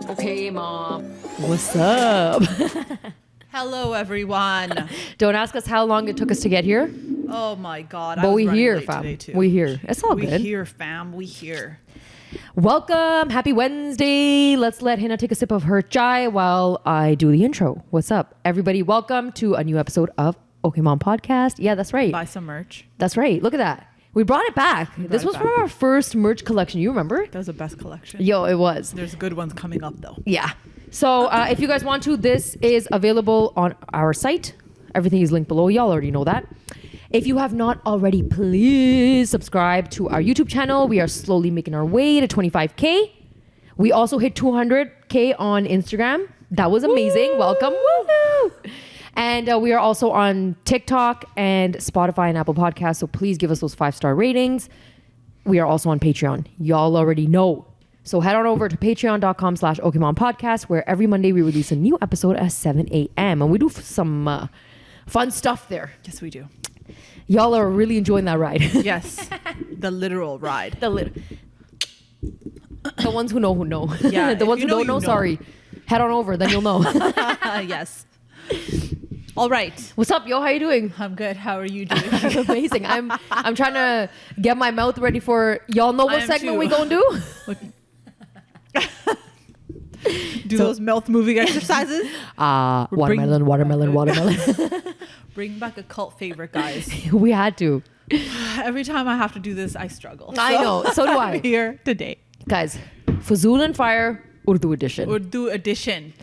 Okay, Mom. What's up? Hello, everyone. Don't ask us how long it took us to get here. Oh my God. But we here, late fam. today too. We here. It's all good. We here, fam. We here. Welcome. Happy Wednesday. Let's let Hina take a sip of her chai while I do the intro. What's up, everybody? Welcome to a new episode of Okay Mom Podcast. Yeah, that's right. Buy some merch. That's right. Look at that. We brought it back. This was from our first merch collection. You remember? That was the best collection. Yo, it was. There's good ones coming up though. Yeah. So if you guys want to, this is available on our site. Everything is linked below. Y'all already know that. If you have not already, please subscribe to our YouTube channel. We are slowly making our way to 25K. We also hit 200K on Instagram. That was amazing. Woo! Welcome. Woohoo! And we are also on TikTok and Spotify and Apple Podcasts. So please give us those 5-star ratings. We are also on Patreon. Y'all already know. So head on over to patreon.com/OkMomPodcast, where every Monday we release a new episode at 7 a.m. And we do some fun stuff there. Yes, we do. Y'all are really enjoying that ride. Yes. The literal ride. The ones who know. Yeah. The ones who don't know, sorry. Head on over, then you'll know. Yes. All right. What's up, yo? How you doing? I'm good. How are you doing? Amazing. I'm trying to get my mouth ready for y'all know what segment too. we gonna do? Those mouth moving exercises. Watermelon. Bring back a cult favorite, guys. We had to. Every time I have to do this, I struggle. I know. So do I. I'm here today. Guys, Fazool and Fire Urdu edition. Urdu edition.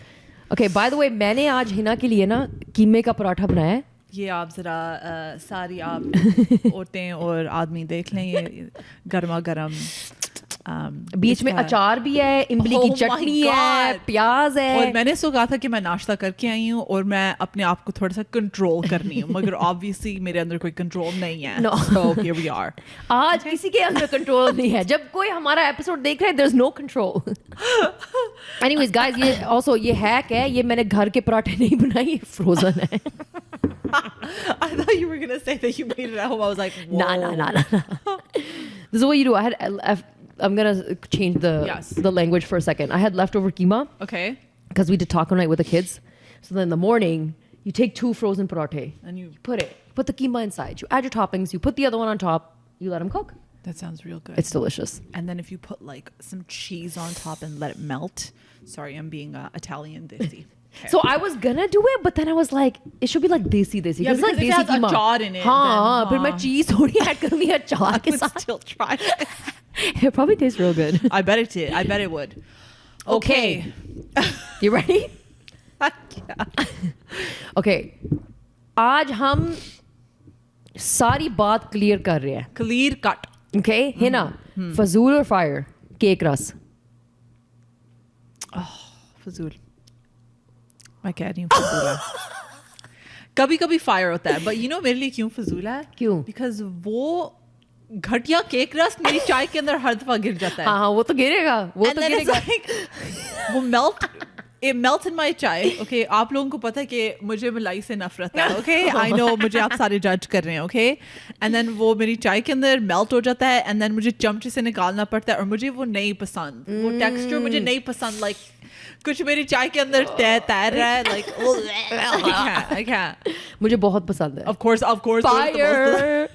Okay, by the way, मैंने आज हिना के लिए ना कीमे का पराठा बनाया है. ये आप जरा सारी आप औरतें और आदमी देख लें ये गर्मा गर्म बीच में अचार भी है, इमली की चटनी है, प्याज है. और मैंने सो कहा था कि मैं नाश्ता करके आई हूँ और मैं अपने आप को थोड़ा सा कंट्रोल करनी हूँ, मगर ऑब्वियसली मेरे अंदर कोई कंट्रोल नहीं है. No. So here we are. आज किसी के अंदर कंट्रोल नहीं है. जब कोई हमारा एपिसोड देख रहा है, there's no control. Anyways, guys, ये also ये हैक है. ये मैंने घर के पराठे नहीं बनाए, ये फ्रोजन है. I thought you were gonna say that you made it at home. I was like, whoa. Nah. This is what you do. I'm gonna change the language for a second. I had leftover keema. Okay. Because we did taco night with the kids. So then in the morning, you take 2 frozen parathe And you put the keema inside. You add your toppings. You put the other one on top. You let them cook. That sounds real good. It's delicious. And then if you put like some cheese on top and let it melt. Sorry, I'm being Italian desi. Okay. So I was gonna do it, but then I was like, it should be like desi. Yeah, because like if it has achar in it. हाँ, फिर मैं cheese थोड़ी add करूँगी अचार के साथ. Still try it. It probably tastes real good. I bet it did. I bet it would. Okay. You ready? Yeah. Okay. आज हम सारी बात clear कर रहे हैं. Clear cut. Okay, Hina, Fazool or Fire? Cake ras. Oh, Fazool. मैं कह रही हूँ फजूल है. कभी कभी फायर होता है, but you know मेरे लिए क्यों फजूल है? क्यों? Because वो घटिया केक रस मेरी चाय के अंदर हर दफा गिर जाता है. हाँ, वो तो गिरेगा. वो And तो then it's गिरेगा. like, वो it melts in my chai. Okay, आप लोगों को पता है कि मुझे मलाई से नफरत है. Okay, I know मुझे आप सारे जज कर रहे हैं. Okay, and then वो मेरी चाय के अंदर melt हो जाता है, and then मुझे चमचे से निकालना पड़ता है और मुझे वो नहीं पसंद. वो texture मुझे नहीं पसंद. Like कुछ मेरी चाय के अंदर तैर रहा है. Like I can't. मुझे बहुत पसंद है. Of course. Fire.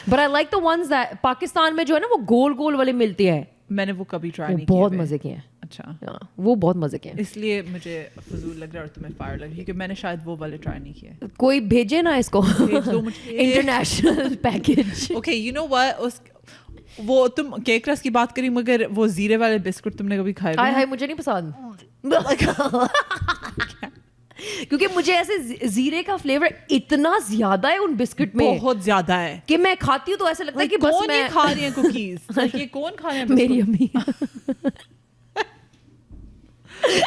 But I like the ones that Pakistan में जो है ना वो गोल गोल वाले मिलते हैं. मैंने वो कभी ट्राई नहीं किया. बहुत मजे के हैं. अच्छा. वो बहुत मजे के हैं. इसलिए मुझे फजूल लग रहा है और तुम्हें फायर लग रही है, क्योंकि मैंने शायद वो वाले ट्राई नहीं किए. कोई भेजे ना इसको. भेज दो मुझे. International package. Okay, you know what? वो तुम केक रस की बात करी, मगर वो जीरे वाले बिस्कुट तुमने कभी खाए? हाय मुझे नहीं पसंद. क्योंकि मुझे ऐसे जीरे का फ्लेवर इतना ज्यादा है उन बिस्किट में, बहुत ज्यादा है कि मैं खाती हूँ तो ऐसा लगता है कि बस मैं खा रही हूँ कुकीज. ये कौन खा रहे हैं? मेरी अम्मी.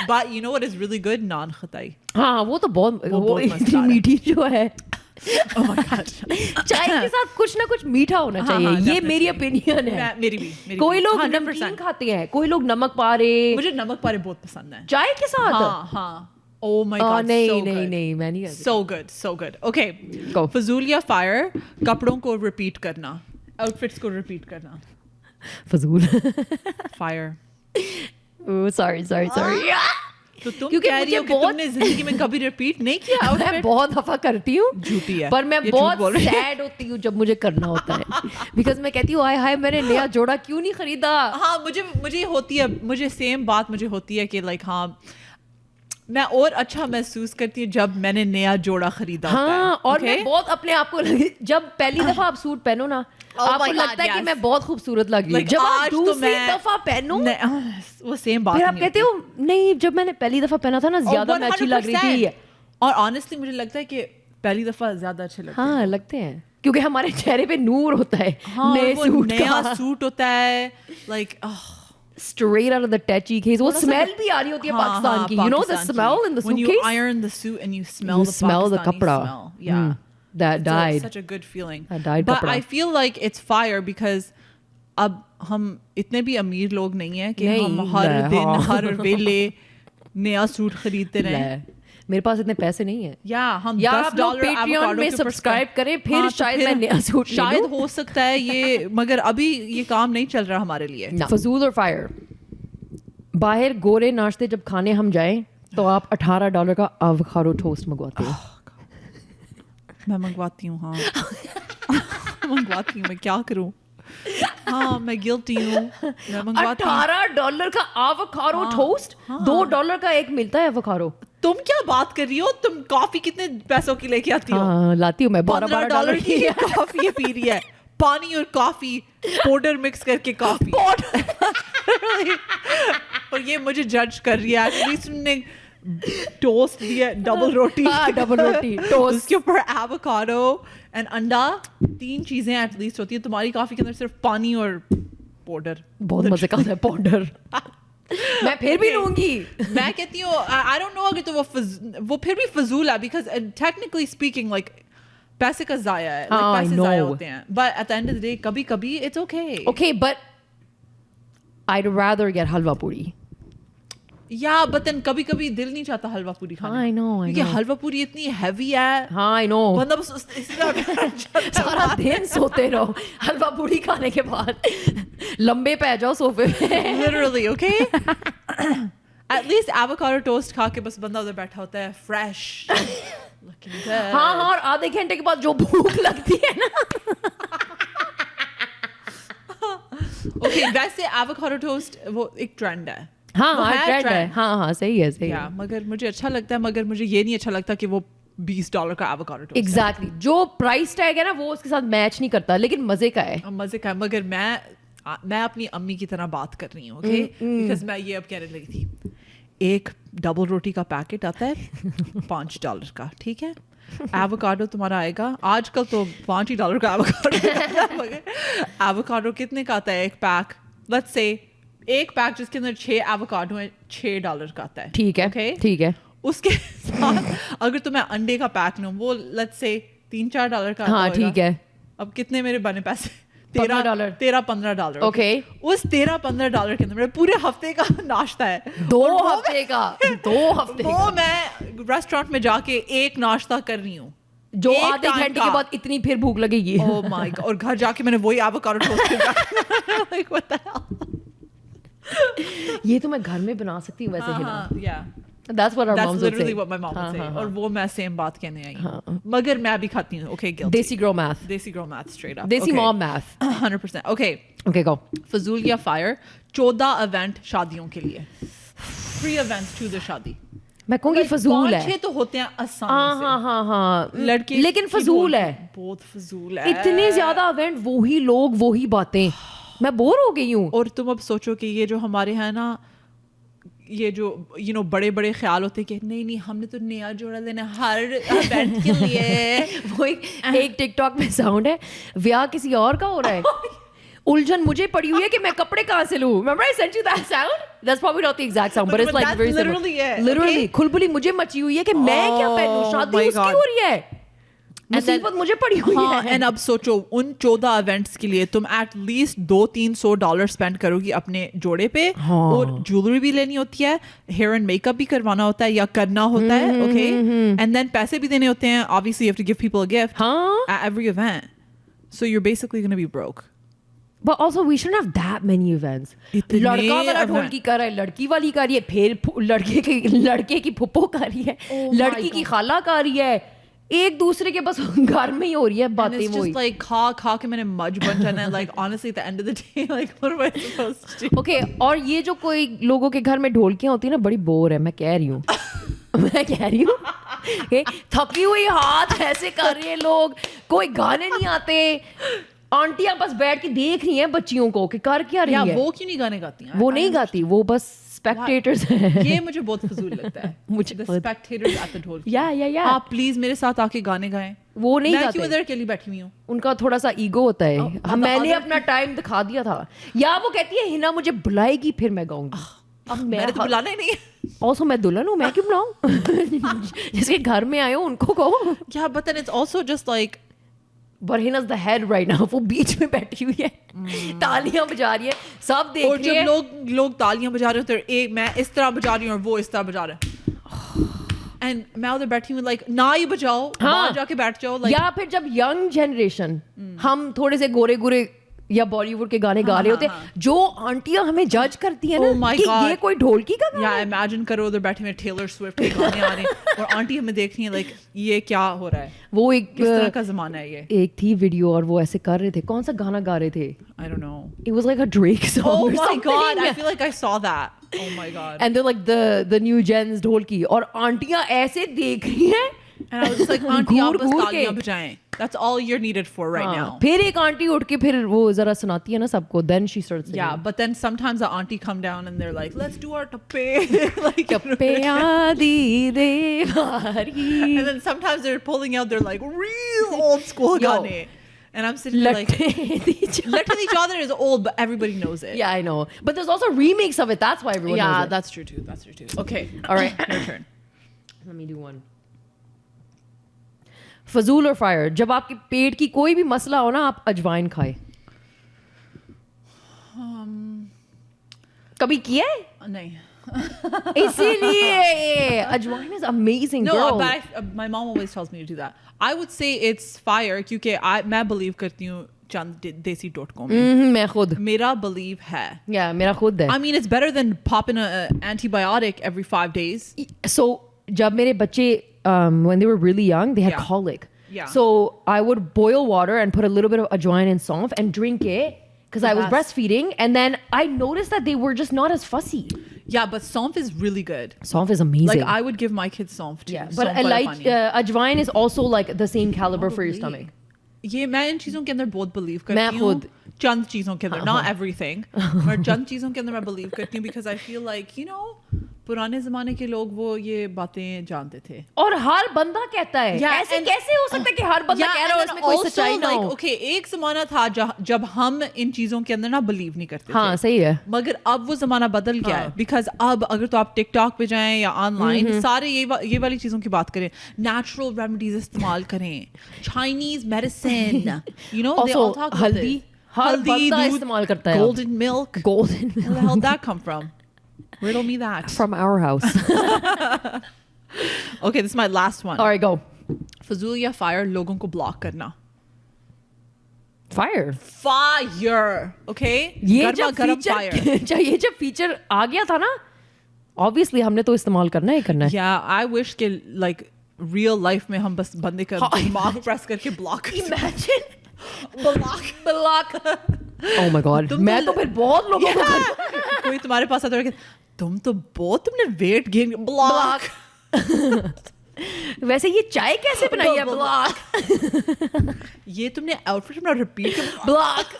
But you know what is really good? नान खताई. हाँ, वो तो बहुत इतनी मीठी जो है. Oh my God. चाय के साथ कुछ ना कुछ मीठा होना चाहिए. ये मेरी ओपिनियन है. मेरी भी. कोई लोग नमकीन खाते हैं, कोई लोग नमक पारे. मुझे नमक पारे बहुत पसंद है चाय के साथ. हाँ. Oh my God. नहीं मैं नहीं. So good. Okay. Go. फजूल या फायर? कपड़ों को रिपीट करना, आउटफिट्स को रिपीट करना. फजूल. Fire. sorry. تو تم کیونکہ کہہ رہی ہو کہ تم نے زندگی میں کبھی ریپیٹ نہیں کیا میں بہت دفعہ کرتی ہوں جھوٹی ہے پر میں بہت سیڈ ہوتی ہوں جب مجھے کرنا ہوتا ہے بیکاز میں کہتی ہوں ہائے میں نے نیا جوڑا کیوں نہیں خریدا. ہاں مجھے ہوتی ہے, مجھے سیم بات مجھے ہوتی ہے کہ لائک ہاں میں اور اچھا محسوس کرتی ہوں جب میں نے نیا جوڑا خریدا. ہاں اور میں بہت اپنے آپ کو جب پہلی دفعہ آپ سوٹ پہنو نا آپ کو لگتا ہے کہ میں بہت خوبصورت لگ رہی ہوں. جب آپ دوسری دفعہ پہنو وہ سیم بات پھر آپ کہتے ہو نہیں جب میں نے پہلی دفعہ پہنا تھا نا زیادہ میں اچھی لگ رہی تھی. اور آنیسٹلی مجھے لگتا ہے کہ پہلی دفعہ زیادہ اچھے لگتے ہیں. ہاں لگتے ہیں کیونکہ ہمارے چہرے پہ نور ہوتا ہے نیا سوٹ ہوتا ہے like straight out of the tachi case. وہ smell بھی آ رہی ہوتی ہے پاکستان کی. You know the smell in the suitcase? When you iron the suit and you smell the the Pakistani kapda. smell. Yeah. That died. Such a good feeling. That died But kapda. I feel like it's fire because اب ہم اتنے بھی امیر لوگ نہیں ہیں کہ ہم ہر دن ہر ویلے نیا سوٹ خریدتے رہیں. میرے پاس اتنے پیسے نہیں ہیں. یا ہم $10 پیٹریون میں سبسکرائب کریں پھر شاید میں نیا سوٹ لے لوں. شاید ہو سکتا ہے یہ, مگر ابھی یہ کام نہیں چل رہا ہمارے لیے. فضول اور فائر. باہر گورے ناشتے جب کھانے ہم جائیں تو آپ $18 کا avocado toast منگواتے ہیں. میں منگواتی ہوں. ہاں منگواتی ہوں, میں کیا کروں. ہاں میں گلٹی ہوں. میں منگواتی ہوں. $18 کا avocado toast. $2 کا ایک ملتا ہے avocado. تم کیا بات کر رہی ہو, تم کافی کتنے پیسوں کی لے کے آتی ہو. ہاں لاتی ہوں میں $12 کی کافی پی رہی ہے, پانی اور کافی پاؤڈر مکس کر کے کافی. اور یہ مجھے جج کر رہی ہے. ایٹ لیسٹ تم نے ٹوسٹ دیا, ڈبل روٹی ٹوسٹ, اس کے اوپر ایووکاڈو اینڈ انڈا, 3 چیزیں ایٹ لیسٹ ہوتی ہیں. تمہاری کافی کے اندر صرف پانی اور پاؤڈر. بہت مزے کا ہے پاؤڈر. میں پھر بھی لوں گی. میں کہتی ہوں آئی ڈونٹ نو اگر تو وہ پھر بھی فضول ہے بیکاز ٹیکنیکلی اسپیکنگ لائک پیسے کا ضائع ہے, پیسے ضائع ہوتے ہیں. But at the end of the day کبھی کبھی it's okay. But I'd rather get halwa puri. یا بٹ دین کبھی کبھی دل نہیں چاہتا حلوہ پوری کھانے. I know. کیونکہ حلوہ پوری اتنی ہیوی ہے. ہاں I know. بندہ بس سارا دن سوتے رہو حلوہ پوری کھانے کے بعد لمبے پہ جاؤ صوفے پہ. literally okay. At least avocado toast کھا کے بس بندہ ادھر بیٹھا ہوتا ہے fresh. ہاں اور آدھے گھنٹے کے بعد جو بھوک لگتی ہے نا. اوکے ویسے avocado toast وہ ایک ٹرینڈ ہے. ہاں ٹرینڈ ہے. ہاں صحیح ہے. مگر مجھے اچھا لگتا ہے, مگر مجھے یہ نہیں اچھا لگتا کہ وہ $20 کا avocado toast. ایگزیکٹلی جو پرائس ٹیگ ہے نا وہ اس کے ساتھ میچ نہیں کرتا, لیکن مزے کا ہے. مگر میں اپنی امی کی طرح بات کر رہی ہوں. اوکے بیکاز میں یہ اب کہنے لگی تھی, ایک ڈبل روٹی کا پیکٹ آتا ہے $5 کا, ٹھیک ہے. ایووکاڈو تمہارا آئے گا, آج کل تو $5 کا ایووکاڈو کتنے کا آتا ہے ایک پیک. لیٹس سے ایک پیک جس کے اندر 6 ایووکاڈو ہیں $6 کا آتا ہے. ٹھیک ہے. اس کے ساتھ اگر تو میں انڈے کا پیک لوں وہ لیٹس سے $3-4 کا. ہاں ٹھیک ہے. اب کتنے میرے بنے پیسے, $13-15. اوکے اس $13-15 کے اندر میرے پورے ہفتے کا ناشتہ ہے. 2 ہفتے کا. وہ میں ریسٹورینٹ میں جا کے ایک ناشتہ کر رہی ہوں جو آدھے گھنٹے کے بعد اتنی پھر بھوک لگے گی. او مائی گاڈ. اور گھر جا کے میں نے وہی avocado toast بتایا. یہ تو میں گھر میں بنا سکتی ہوں ویسے. That's what our moms would say. Literally what my mom would say. اور وہ میں same بات کہنے آئی ہوں, مگر میں بھی کھاتی ہوں. Okay, guilty. Desi girl math straight up. Desi mom math 100%. Okay go. فضول یا فائر. 14 ایونٹ شادیوں کے لیے, free events to the شادی. میں کہوں گی فضول ہے. 5-6 تو ہوتے ہیں آسان سے. ہاں لڑکے لیکن فضول ہے, بہت فضول ہے. اتنے زیادہ ایونٹ, وہی لوگ وہی باتیں, میں بور ہو گئی ہوں. اور تم اب سوچو کہ یہ جو ہمارے ہیں نا, یہ جو بڑے بڑے خیال ہوتے کہ نہیں ہم نے تو نیا جوڑا لینا ہر ایونٹ کے لیے. وہ ایک ٹک ٹاک میں ساؤنڈ ہے, بیاہ کسی اور کا ہو رہا ہے, الجھن مجھے پڑی ہوئی ہے کہ میں کپڑے کہاں سے لوں. Remember I sent you that sound? That's probably not the exact sound, but it's like very similar. Literally کھلبلی مجھے مچی ہوئی ہے کہ میں کیا پہنوں, شادی اس کی ہو رہی ہے, مصیبت مجھے پڑی ہوئی ہے. اینڈ اب سوچو ان 14 ایونٹس کے لیے تم ایٹ لیسٹ $200-300 اسپینڈ کرو گی اپنے جوڑے پہ, اور جویلری بھی لینی ہوتی ہے, ہیئر اینڈ میک اپ بھی کروانا ہوتا ہے یا کرنا ہوتا ہے. اوکے اینڈ دین پیسے بھی دینے ہوتے ہیں. Obviously you have to give people a gift at every event, so you're basically going to be broke. But also we shouldn't have that many events. لڑکا والا ڈھولکی کر رہا ہے, لڑکی والی کر رہی ہے, پھر لڑکے کی پھپھو کر رہی ہے, لڑکی کی خالہ کر رہی ہے, ایک دوسرے کے بس گھر میں ہی ہو رہی ہے باتیں. وہی like کھا کے میں نے مج بن جانا ہے. Like honestly at the end of the day like what am I supposed to do? Okay, اور یہ جو کوئی لوگوں کے گھر میں ڈھولکیاں ہوتی ہیں نا, بڑی بور ہے, میں کہہ رہی ہوں تھکی ہوئی ہاتھ ایسے کر رہے ہیں لوگ, کوئی گانے نہیں آتے, آنٹیاں بس بیٹھ کے دیکھ رہی ہیں بچیوں کو کہ کر کیا رہی ہے. وہ کیوں نہیں گانے گاتی ہیں؟ وہ نہیں گاتی, وہ بس اسپیکٹیٹرز ہیں. یہ مجھے بہت فضول لگتا ہے. مجھے اسپیکٹیٹرز ایٹ دی ڈھول. یا آپ پلیز میرے ساتھ آ کے گانے گائیں. وہ نہیں گاتے, میں کیوں ادھر اکیلی بیٹھی ہوئی ہوں. ان کا تھوڑا سا ایگو ہوتا ہے. میں نے اپنا ٹائم دکھا دیا تھا. یا وہ کہتی ہے ہنا مجھے بلائے گی پھر میں گاؤں گی. اب میں نے تو بلانا ہی نہیں. also میں دلہن ہوں, میں کیوں بلاؤں؟ جس کے گھر میں آئے ہو ان کو کہو. Yeah, but then it's also just like برہینا's the head right now. وہ بیچ میں بیٹھی ہوئی ہے, تالیاں بجا رہی ہے, سب دیکھ رہے ہیں. اور جب لوگ تالیاں بجا رہے ہوتے ہیں, میں اس طرح بجا رہی ہوں اور وہ اس طرح بجا رہا ہے, اینڈ میں ادھر بیٹھی ہوں لائک نہ ہی بجاؤ, باہر جا کے بیٹھ جاؤ. یا پھر جب ینگ جنریشن, ہم تھوڑے سے گورے گورے یا بالی ووڈ کے گانے گا رہے ہوتے ہیں, جو آنٹیاں ہمیں جج کرتی ہیں نا کہ یہ کوئی ڈھولکی کا گانا ہے. امیجن کرو ادھر بیٹھے ہوئے ٹیلر سوئفٹ کے گانے آ رہے ہیں اور آنٹی ہمیں دیکھ رہی ہیں لائک یہ کیا ہو رہا ہے. وہ ایک کس طرح کا زمانہ ہے یہ. ایک تھی ویڈیو اور وہ ایسے کر رہے تھے, کون سا گانا گا رہے تھے, I don't know. It was like a Drake song. Oh my god, I feel like I saw that. Oh my god. And they're like the new gens ڈھولکی, اور آنٹیاں ایسے دیکھ رہی ہیں. And I was just like, aunty آپ بس تالیاں بجائیں. That's all you're needed for right now. پھر ایک aunty اٹھ کے پھر وہ ذرا سناتی ہے نا سب کو, then she starts singing. Yeah, but then sometimes the auntie come down and they're like, let's do our tappe. Like tappe aadi devari. And then sometimes they're pulling out their like real old school gaane. And I'm sitting there like, letting each other is old, but everybody knows it. Yeah, I know. But there's also remakes of it. That's why everyone knows it. Yeah, that's true too. That's true too. Okay. All right. Your turn. Let me do one. فضول اور fire. جب آپ کے پیٹ کی کوئی بھی مسئلہ ہو نا, آپ اجوائن کھائے. کبھی کیا ہے؟ نہیں. اسی لیے ajwain is amazing. No, but my mom always tells me to do that. I would say it's fire کیونکہ میں believe کرتی ہوں چند دیسی ٹوٹکوں میں. میں خود, میرا believe ہے. یا میرا خود ہے. I mean it's better than popping an antibiotic every 5 days. So جب میرے بچے when they were really young, they had colic. Yeah. So I would boil water and put a little bit of ajwain and saunf and drink it because I was breastfeeding, and then I noticed that they were just not as fussy. Yeah, but saunf is really good. Saunf is amazing. Like I would give my kids saunf too. Yeah, but like ajwain is also like the same caliber for your stomach. یہ میں ان چیزوں کے اندر بہت blue کرتی ہوں. چند چیزوں کے اندر, not everything, اور چند چیزوں کے اندر میں بلیو کرتی ہوں because I feel like you know پرانے زمانے کے لوگ وہ یہ باتیں جانتے تھے. اور ہر بندہ کہتا ہے, ایسے کیسے ہو سکتا ہے کہ ہر بندہ کہہ رہا ہو, اس میں کوئی سچائی نہ ہو. اوکے, ایک زمانہ تھا جب ہم ان چیزوں کے اندر نا بلیو نہیں کرتے تھے. ہاں صحیح ہے, مگر اب وہ زمانہ بدل گیا ہے. بیکاز اب اگر تو آپ ٹک ٹاک پہ جائیں یا آن لائن, سارے یہ والی چیزوں کی بات کریں, نیچرل ریمیڈیز استعمال کریں, Chinese medicine, you know they all talk about this. ہر بندہ استعمال کرتا ہے. Golden milk. Golden milk. Where the hell did that come from? Riddle me that. From our house. Okay, this is my last one. All right, go. فضول یا fire لوگوں کو block کرنا. Fire. Fire. Okay. یہ جب feature آ گیا تھا نا, obviously ہم نے تو استعمال کرنا ہی کرنا ہے. Yeah, I wish کہ like real life میں ہم بس بندے کا دماغ پریس کر کے block. Imagine. Block. Oh my God. میں تو پھر بہت لوگوں کو کوئی تمہارے پاس آتا ہے کہ تم نے ویٹ گین. بلاک. ویسے یہ چائے کیسے بنائی ہے؟ بلاک. یہ تم نے آؤٹ فٹ اپنا repeat. Block.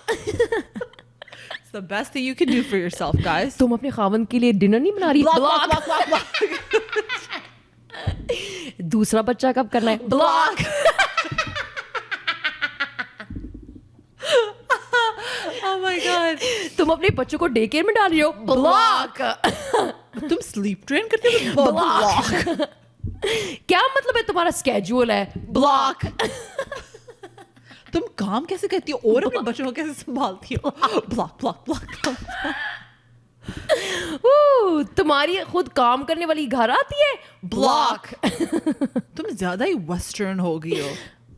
It's the best thing you can do for yourself, guys. تم اپنے خاوند کے لیے ڈنر نہیں بنا رہی؟ بلاک. دوسرا بچہ کب کرنا ہے؟ بلاک. Oh my God. تم اپنے بچوں کو ڈے کیئر میں ڈال رہی ہو؟ بلاک. تم سلیپ ٹرین کرتے ہو؟ بلاک. کیا مطلب ہے تمہارا اسکیجول ہے؟ بلاک. تم کام کیسے کرتی ہو اور اپنے بچوں کو کیسے سنبھالتی ہو؟ Block block block. تمہاری خود کام کرنے والی گھر آتی ہے؟ بلاک. تم زیادہ ہی ویسٹرن ہو گئی ہو.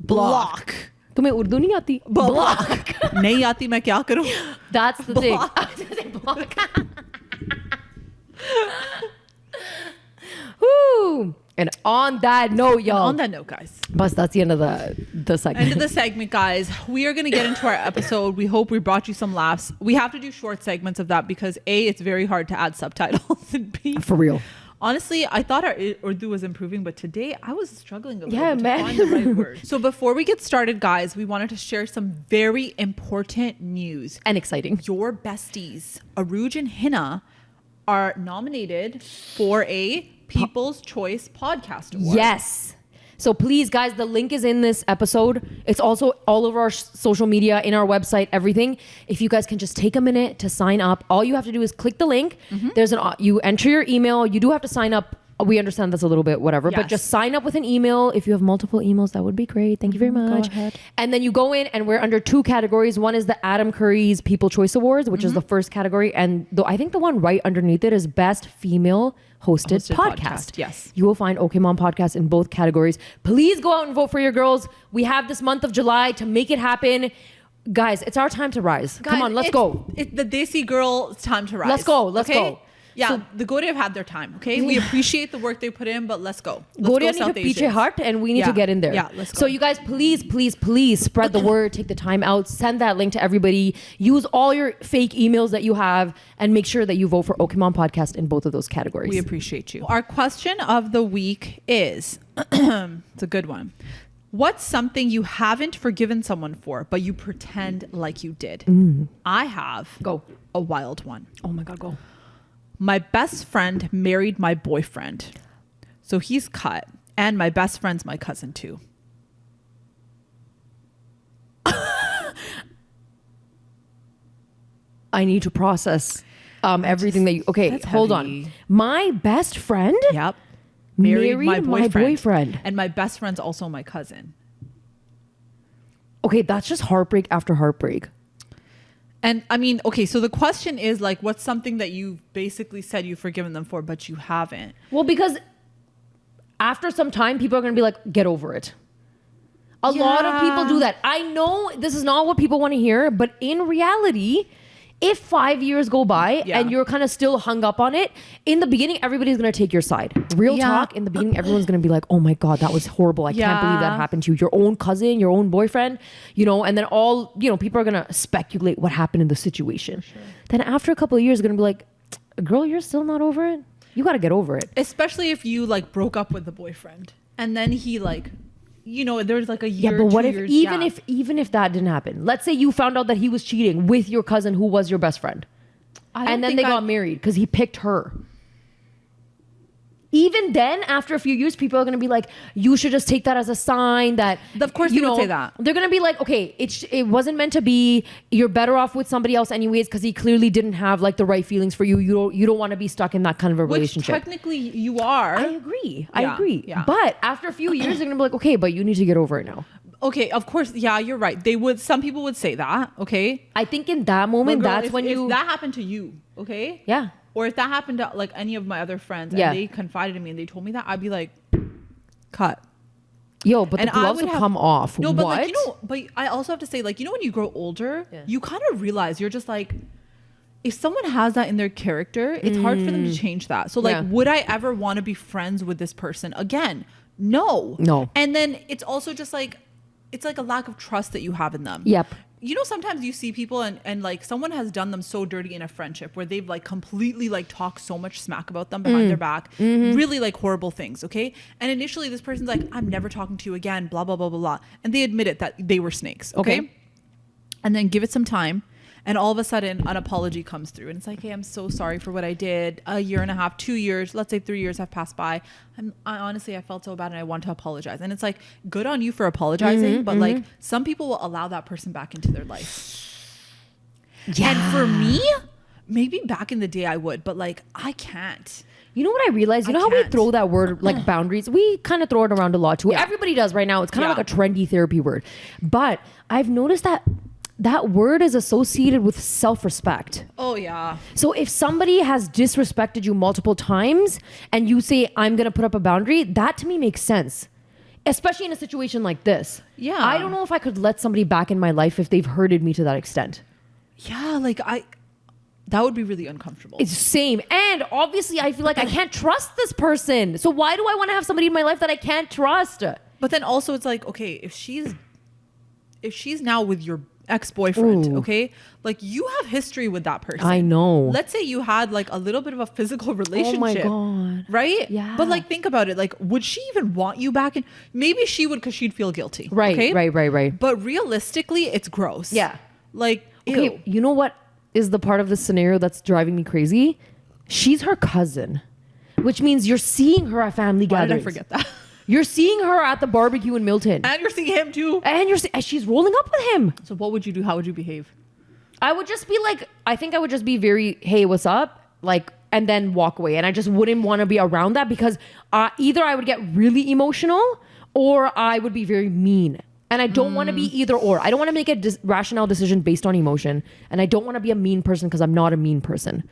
بلاک. तुम्हें उर्दू नहीं आती? Block. नहीं आती मैं क्या करूं? That's the thing. Block. I was gonna say block. Woo. And on that note, y'all. On that note, guys. But that's the end of the segment. End of the segment, guys. We are going to get into our episode. We hope we brought you some laughs. We have to do short segments of that because A, it's very hard to add subtitles, and B, For real. honestly, I thought our Urdu was improving, but today I was struggling a little Yeah, bit man. to find the right word. So before we get started, guys, we wanted to share some very important news. And exciting. Your besties, Aruj and Hina, are nominated for a People's Choice Podcast Award. Yes. So please, guys, the link is in this episode. It's also all over our social media, in our website, everything. If you guys can just take a minute to sign up, all you have to do is click the link. There's you enter your email. You do have to sign up. We understand that's a little bit whatever, but Yes. just sign up with an email. If you have multiple emails, that would be great. Thank you very much. ahead. And then you go in, and we're under 2 categories. One is the Adam Curry's People Choice Awards, which is the first category, and I think the one right underneath it is Best Female Hosted podcast. Yes. You will find OK Mom Podcast in both categories. Please go out and vote for your girls. We have this month of July to make it happen. Guys, it's our time to rise. Come on, let's go. It's the Desi girl. It's time to rise. Let's go, let's okay? go. Yeah, So- the Gode have had their time. Okay, we appreciate the work they put in, but let's go. Let's Goria go need South to piche Asians. heart, and we need Yeah. to get in there. Yeah, let's go. So you guys, please spread the word. Take the time out. Send that link to everybody. Use all your fake emails that you have, and make sure that you vote for OK Mom Podcast in both of those categories. We appreciate you. Our question of the week is, it's a good one. What's something you haven't forgiven someone for, but you pretend like you did? I have Go. a wild one. Oh my God, go. My best friend married my boyfriend. So he's cut. And my best friend's my cousin too. I need to process everything that you. Okay, That's hold heavy. on. My best friend Yep. married my boyfriend. And my best friend's also my cousin. Okay, that's just heartbreak after heartbreak. And I mean, okay, so the question is like, what's something that you basically said you've forgiven them for, but you haven't? Well, because after some time, people are going to be like, get over it. A lot of people do that. I know this is not what people want to hear, but in reality, if 5 years go by Yeah. and you're kind of still hung up on it, in the beginning, everybody's going to take your side. Real Yeah. talk, in the beginning, everyone's going to be like, oh my God, that was horrible. I can't believe that Yeah. happened to you. Your own cousin, your own boyfriend, and then people are going to speculate what happened in the situation. Then after a couple of years, going to be like, girl, you're still not over it? You got to get over it. Especially if you like broke up with the boyfriend and then he like, there's like a year, Yeah, but what 2 if years even if that didn't happen? Let's say you found out that he was cheating with your cousin who was your best friend. And then they got married because he picked her. Even then, after a few years, people are going to be like, you should just take that as a sign that... Of course they would say that. They're going to be like, okay, it wasn't meant to be. You're better off with somebody else anyways because he clearly didn't have like the right feelings for you. You don't want to be stuck in that kind of a Which relationship. technically you are. I agree. Yeah. But after a few years, they're going to be like, okay, but you need to get over it now. Okay, of course, yeah, you're right. Some people would say that, okay? I think in that moment, But girl, that's when if that happened to you, okay? Yeah. Or if that happened to like any of my other friends Yeah. and they confided in me and they told me that, I'd be like, cut. Yo, but And the I gloves would will have- come off. No, but what? like, but I also have to say, like, when you grow older, Yeah. you kind of realize you're just like, if someone has that in their character, it's hard for them to change that. So like, Yeah. would I ever want to be friends with this person again? No. No. And then it's also just like, it's like a lack of trust that you have in them. Yep. Sometimes you see people and like someone has done them so dirty in a friendship where they've like completely like talked so much smack about them behind their back, really like horrible things, okay? And initially this person's like, I'm never talking to you again, blah, blah, blah, blah, blah. And they admit it that they were snakes, okay? And then give it some time and all of a sudden an apology comes through and it's like, hey, I'm so sorry for what I did. A year and a half, 2 years, let's say 3 years have passed by. I honestly, I felt so bad and I want to apologize. And it's like, good on you for apologizing, but like some people will allow that person back into their life. Yeah. And for me, maybe back in the day I would, but like I can't. You know what I realized? You know how we can't. throw that word like boundaries? We kind of throw it around a lot too. Yeah. Everybody does right now. It's kind of Yeah. like a trendy therapy word. But I've noticed that word is associated with self-respect. Oh yeah. So if somebody has disrespected you multiple times and you say, I'm going to put up a boundary, that to me makes sense. especially in a situation like this. Yeah. I don't know if I could let somebody back in my life if they've hurted me to that extent. Yeah, like that would be really uncomfortable. It's the same. And obviously I feel like I can't trust this person. So why do I want to have somebody in my life that I can't trust? But then also it's like, okay, if she's now with your ex-boyfriend, okay, like you have history with that person. I know. Let's say you had like a little bit of a physical relationship. Oh my God. Right? Yeah. But like think about it, like would she even want you back in? Maybe she would because she'd feel guilty. Right, okay? right. But realistically, it's gross. Yeah. Like, Okay, ew. you know what is the part of the scenario that's driving me crazy? She's her cousin, which means you're seeing her at family Why did I gatherings. forget that? You're seeing her at the barbecue in Milton. And you're seeing him too. And she's rolling up with him. So what would you do? How would you behave? I would just be like, I think I would just be very, hey, what's up? Like, and then walk away. And I just wouldn't want to be around that because either I would get really emotional or I would be very mean. And I don't want to be either or. I don't want to make a rational decision based on emotion. And I don't want to be a mean person because I'm not a mean person.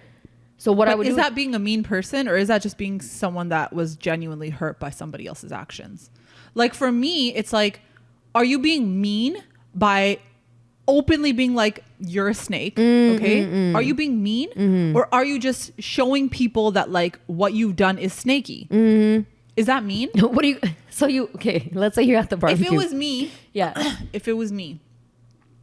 So what I would do... Is that being a mean person or is that just being someone that was genuinely hurt by somebody else's actions? Like for me, it's like, are you being mean by openly being like, you're a snake, okay? Are you being mean? Or are you just showing people that like what you've done is snaky? Is that mean? What do you... So you... Okay, let's say you're at the barbecue. If it was me... Yeah. If it was me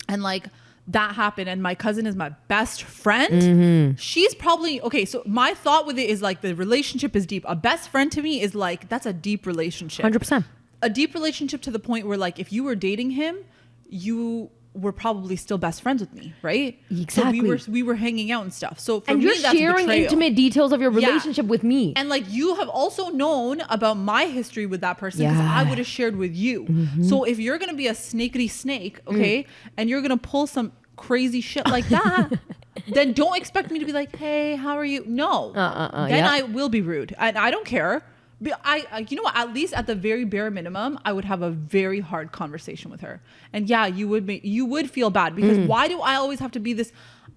and like that happened and my cousin is my best friend, she's probably... Okay, so my thought with it is like the relationship is deep. A best friend to me is like, that's a deep relationship. 100%. A deep relationship to the point where like if you were dating him, you were probably still best friends with me, right? Exactly. So we were hanging out and stuff. So for and me, you're that's sharing betrayal. intimate details of your relationship with me. And like you have also known about my history with that person because I would have shared with you. So if you're gonna be a snakety snake, okay, and you're gonna pull some crazy shit like that, then don't expect me to be like, hey, how are you? No. Then I will be rude. And I don't care. But I you know what, at least at the very bare minimum, I would have a very hard conversation with her. And yeah, you would feel bad because why do I always have to be this,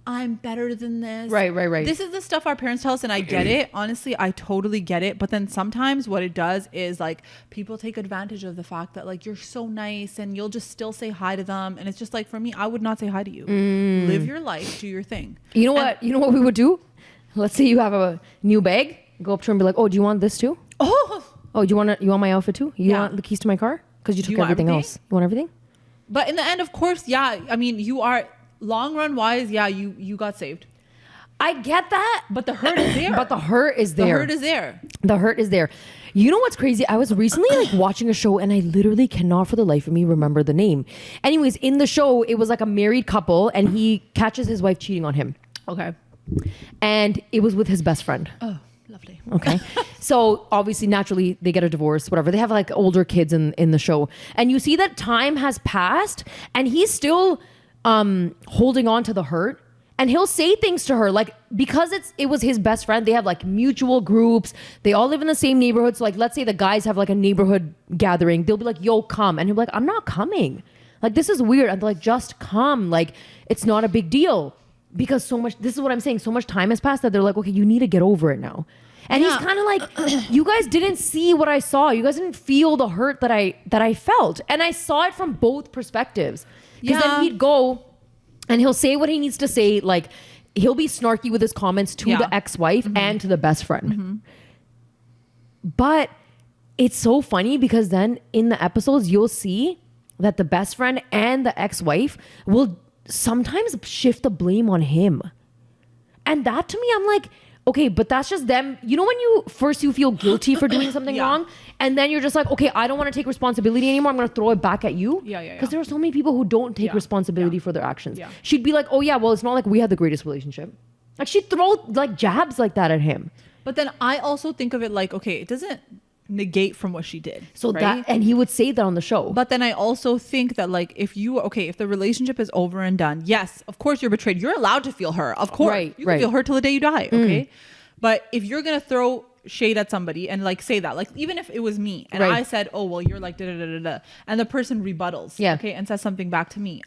I'm better than this? Right. This is the stuff our parents tell us and I get it. Honestly, I totally get it. But then sometimes what it does is like people take advantage of the fact that like you're so nice and you'll just still say hi to them. And it's just like, for me, I would not say hi to you. Live your life, do your thing. You know what? You know what we would do? Let's say you have a new bag. Go up to her and be like, oh, do you want this too? Oh, you want my outfit too? You want the keys to my car? Because you took everything else. You want everything? But in the end, of course, yeah. I mean, you are long run wise. Yeah, you got saved. I get that. But the hurt is there. But the hurt is there. The hurt is there. The hurt is there. You know what's crazy? I was recently like watching a show and I literally cannot for the life of me remember the name. Anyways, in the show, it was like a married couple and he catches his wife cheating on him. Okay. And it was with his best friend. Oh, lovely. Okay. So obviously, naturally, they get a divorce, whatever. They have like older kids in the show. And you see that time has passed and he's still holding on to the hurt. And he'll say things to her like, because it was his best friend, they have like mutual groups. They all live in the same neighborhood. So like, let's say the guys have like a neighborhood gathering. They'll be like, yo, come. And he'll be like, I'm not coming. Like, this is weird. And they're like, just come. Like, it's not a big deal. Because this is what I'm saying. So much time has passed that they're like, okay, you need to get over it now. And he's kind of like, you guys didn't see what I saw. You guys didn't feel the hurt that I felt. And I saw it from both perspectives. Because then he'd go and he'll say what he needs to say. Like, he'll be snarky with his comments to the ex-wife and to the best friend. But it's so funny because then in the episodes, you'll see that the best friend and the ex-wife will sometimes shift the blame on him. And that to me, I'm like, okay, but that's just them. You know when you feel guilty for doing something wrong and then you're just like, okay, I don't want to take responsibility anymore. I'm going to throw it back at you. Because there are so many people who don't take responsibility for their actions. She'd be like, oh yeah, well, it's not like we had the greatest relationship. Like she'd throw like jabs like that at him. But then I also think of it like, okay, it doesn't negate from what she did. So and he would say that on the show. But then I also think that like if the relationship is over and done, yes, of course you're betrayed. You're allowed to feel hurt. Of course. You can feel hurt till the day you die. Okay. But if you're going to throw shade at somebody and like say that, like even if it was me and I said, oh, well, you're like da-da-da-da-da, and the person rebuttals, okay, and says something back to me,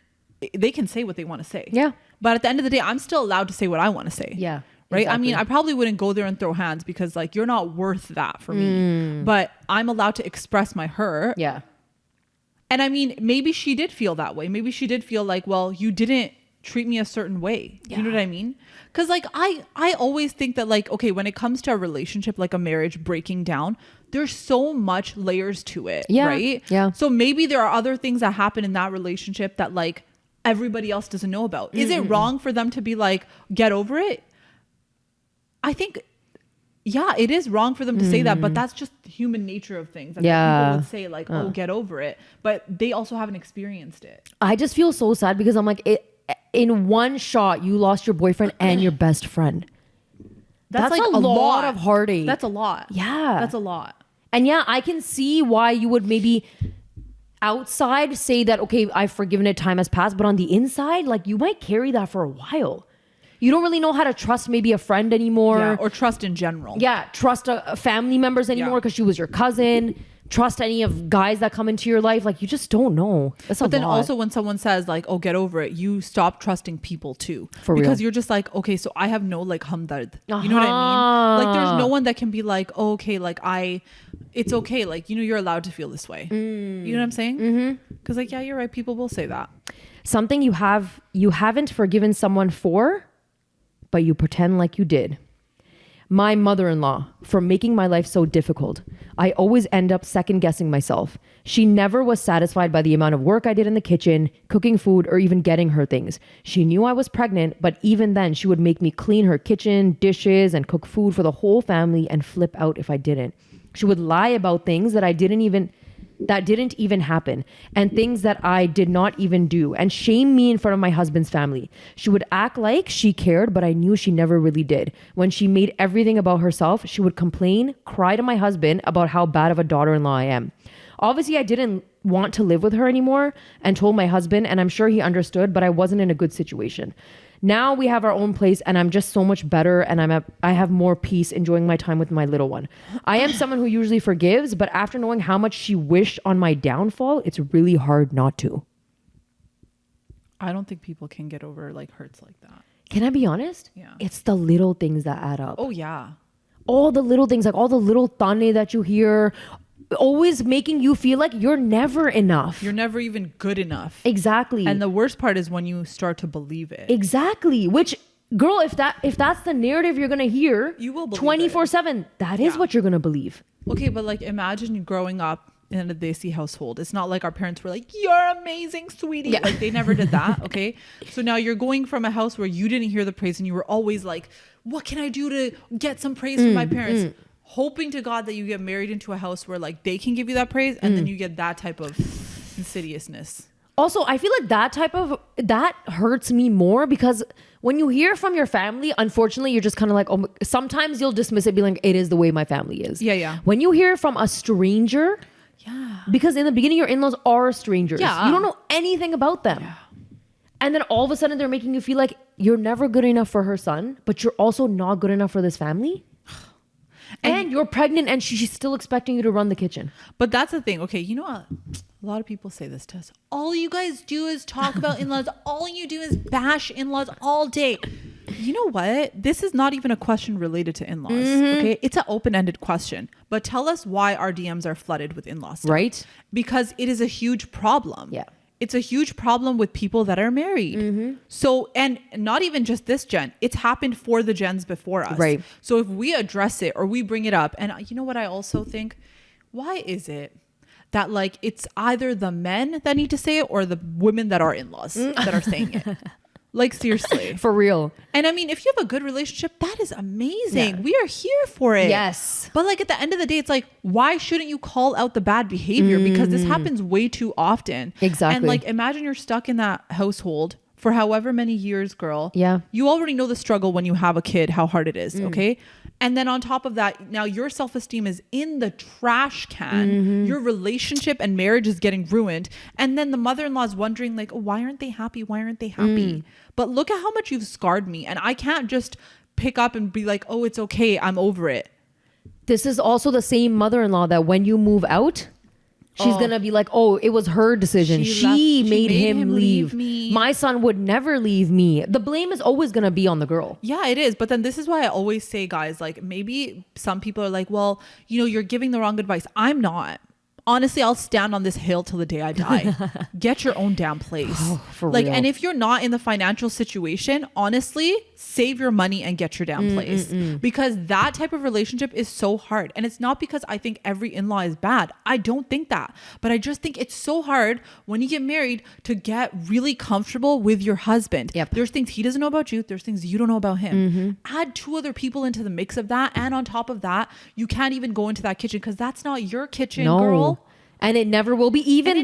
they can say what they want to say. Yeah. But at the end of the day, I'm still allowed to say what I want to say. Yeah. Right. Exactly. I mean, I probably wouldn't go there and throw hands because like you're not worth that for me. But I'm allowed to express my hurt. Yeah. And I mean, maybe she did feel that way. Maybe she did feel like, well, you didn't treat me a certain way. You know what I mean? Because like I always think that like, okay, when it comes to a relationship, like a marriage breaking down, there's so much layers to it, right? Yeah. So maybe there are other things that happen in that relationship that like everybody else doesn't know about. Is it wrong for them to be like, get over it? I think, yeah, it is wrong for them to say that, but that's just human nature of things. That people would say like, oh, get over it. But they also haven't experienced it. I just feel so sad because I'm like, in one shot, you lost your boyfriend and your best friend. That's like a lot of heartache. That's a lot. Yeah. That's a lot. And yeah, I can see why you would maybe outside say that, okay, I've forgiven it, time has passed. But on the inside, like you might carry that for a while. You don't really know how to trust maybe a friend anymore. Yeah, or trust in general. Yeah, trust family members anymore because she was your cousin. Trust any of guys that come into your life. Like, you just don't know. That's but then lot. also when someone says like, oh, get over it, you stop trusting people too. For real. Because you're just like, okay, so I have no like hamdard. You know what I mean? Like there's no one that can be like, oh, okay, like it's okay. Like, you know, you're allowed to feel this way. You know what I'm saying? Because like, yeah, you're right. People will say that. Something you haven't forgiven someone for, but you pretend like you did. My mother-in-law, for making my life so difficult. I always end up second guessing myself. She never was satisfied by the amount of work I did in the kitchen, cooking food, or even getting her things. She knew I was pregnant, but even then she would make me clean her kitchen, dishes, and cook food for the whole family and flip out if I didn't. She would lie about things that didn't even happen, and things that I did not even do, and shame me in front of my husband's family. She would act like she cared, but I knew she never really did. When she made everything about herself, she would complain, cry to my husband about how bad of a daughter-in-law I am. Obviously, I didn't want to live with her anymore and told my husband, and I'm sure he understood, but I wasn't in a good situation. Now we have our own place and I'm just so much better, and I have more peace enjoying my time with my little one. I am someone who usually forgives, but after knowing how much she wished on my downfall, it's really hard not to. I don't think people can get over like hurts like that. Can I be honest? Yeah. It's the little things that add up. Oh yeah. All the little things, like all the little tane that you hear, always making you feel like you're never enough. You're never even good enough. Exactly. And the worst part is when you start to believe it. Exactly. Which, girl, if that's the narrative you're gonna hear, you will believe 24/7. That is what you're gonna believe. Okay, but like imagine you growing up in a Desi household. It's not like our parents were like, "You're amazing, sweetie." Yeah. Like they never did that. Okay, so now you're going from a house where you didn't hear the praise, and you were always like, "What can I do to get some praise from my parents?" Hoping to God that you get married into a house where like they can give you that praise, and then you get that type of insidiousness. Also, I feel like that hurts me more because when you hear from your family, unfortunately, you're just kind of like, oh, sometimes you'll dismiss it, be like, it is the way my family is. Yeah. When you hear from a stranger, because in the beginning, your in-laws are strangers. Yeah. You don't know anything about them. Yeah. And then all of a sudden, they're making you feel like you're never good enough for her son, but you're also not good enough for this family. And you're pregnant and she's still expecting you to run the kitchen. But that's the thing. Okay, you know what? A lot of people say this to us. All you guys do is talk about in-laws. All you do is bash in-laws all day. You know what? This is not even a question related to in-laws. Okay, it's an open-ended question. But tell us why our DMs are flooded with in-laws stuff. Right? Because it is a huge problem. Yeah. It's a huge problem with people that are married. So, and not even just this gen, it's happened for the gens before us. Right. So if we address it or we bring it up, and you know what I also think? Why is it that like it's either the men that need to say it or the women that are in-laws that are saying it? Like seriously. For real. And I mean, if you have a good relationship, that is amazing. Yeah. We are here for it. Yes. But like at the end of the day, it's like, why shouldn't you call out the bad behavior? Because this happens way too often. Exactly. And like, imagine you're stuck in that household for however many years, girl. Yeah. You already know the struggle when you have a kid, how hard it is. Okay. And then on top of that, now your self-esteem is in the trash can. Your relationship and marriage is getting ruined. And then the mother-in-law is wondering like, oh, why aren't they happy? Why aren't they happy? But look at how much you've scarred me. And I can't just pick up and be like, oh, it's okay. I'm over it. This is also the same mother-in-law that when you move out, she's going to be like, oh, it was her decision. She made him leave. Me. My son would never leave me. The blame is always going to be on the girl. Yeah, it is. But then this is why I always say, guys, like maybe some people are like, well, you know, you're giving the wrong advice. I'm not. honestly, I'll stand on this hill till the day I die. Get your own damn place. For like, real. and if you're not in the financial situation, honestly, save your money and get your damn place. Because that type of relationship is so hard. And it's not because I think every in-law is bad. I don't think that. But I just think it's so hard when you get married to get really comfortable with your husband. Yep. There's things he doesn't know about you. There's things you don't know about him. Add 2 other people into the mix of that. And on top of that, you can't even go into that kitchen because that's not your kitchen, girl. And it never will be, even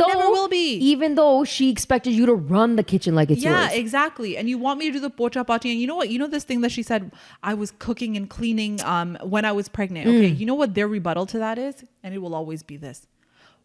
though she expected you to run the kitchen like it's yours. Yeah, exactly. And you want me to do the pocha pati. And you know what? You know this thing that she said, I was cooking and cleaning when I was pregnant. Okay, you know what their rebuttal to that is? And it will always be this.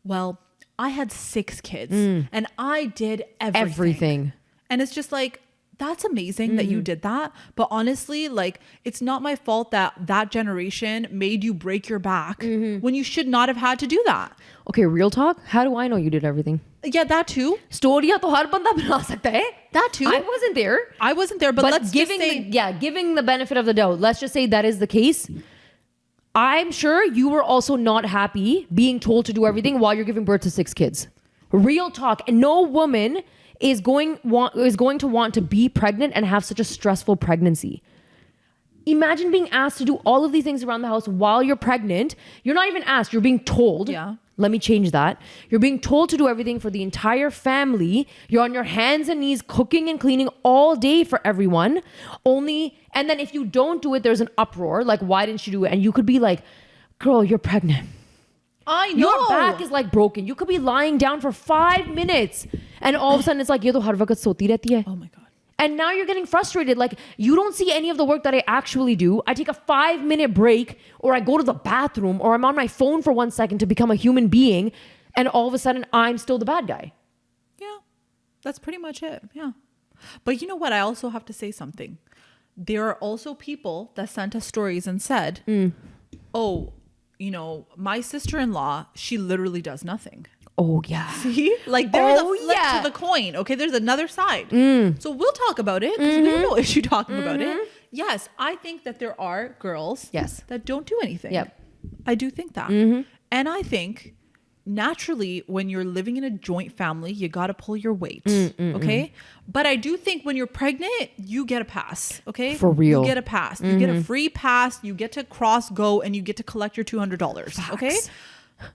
Well, I had 6 kids and I did everything. And it's just like, that's amazing that you did that. But honestly, like, it's not my fault that that generation made you break your back when you should not have had to do that. Okay, real talk. How do I know you did everything? Yeah, that too. Story to har banda bana sakta hai. That too. I wasn't there. But let's giving just say, giving the benefit of the doubt. Let's just say that is the case. I'm sure you were also not happy being told to do everything while you're giving birth to 6 kids. Real talk. And no woman is going to want to be pregnant and have such a stressful pregnancy. Imagine being asked to do all of these things around the house while you're pregnant. You're not even asked, you're being told. Yeah. Let me change that. You're being told to do everything for the entire family. You're on your hands and knees cooking and cleaning all day for everyone. And then if you don't do it, there's an uproar. Like, why didn't you do it? And you could be like, girl, you're pregnant. I know. Your back is like broken. You could be lying down for 5 minutes and all of a sudden it's like, ye to har waqt soti rehti hai. Oh my God. And now you're getting frustrated. Like, you don't see any of the work that I actually do. I take a 5-minute break, or I go to the bathroom, or I'm on my phone for 1 second to become a human being. And all of a sudden I'm still the bad guy. Yeah, that's pretty much it. Yeah. But you know what? I also have to say something. There are also people that sent us stories and said, oh, you know, my sister-in-law, she literally does nothing. Oh, yeah. See? Like, there's a flip to the coin. Okay, there's another side. So we'll talk about it because we have no issue talking about it. Yes, I think that there are girls that don't do anything. Yep. I do think that. And I think naturally when you're living in a joint family, you got to pull your weight. Okay? But I do think when you're pregnant, you get a pass. Okay? For real. You get a pass. You get a free pass. You get to cross go and you get to collect your $200. Facts. Okay?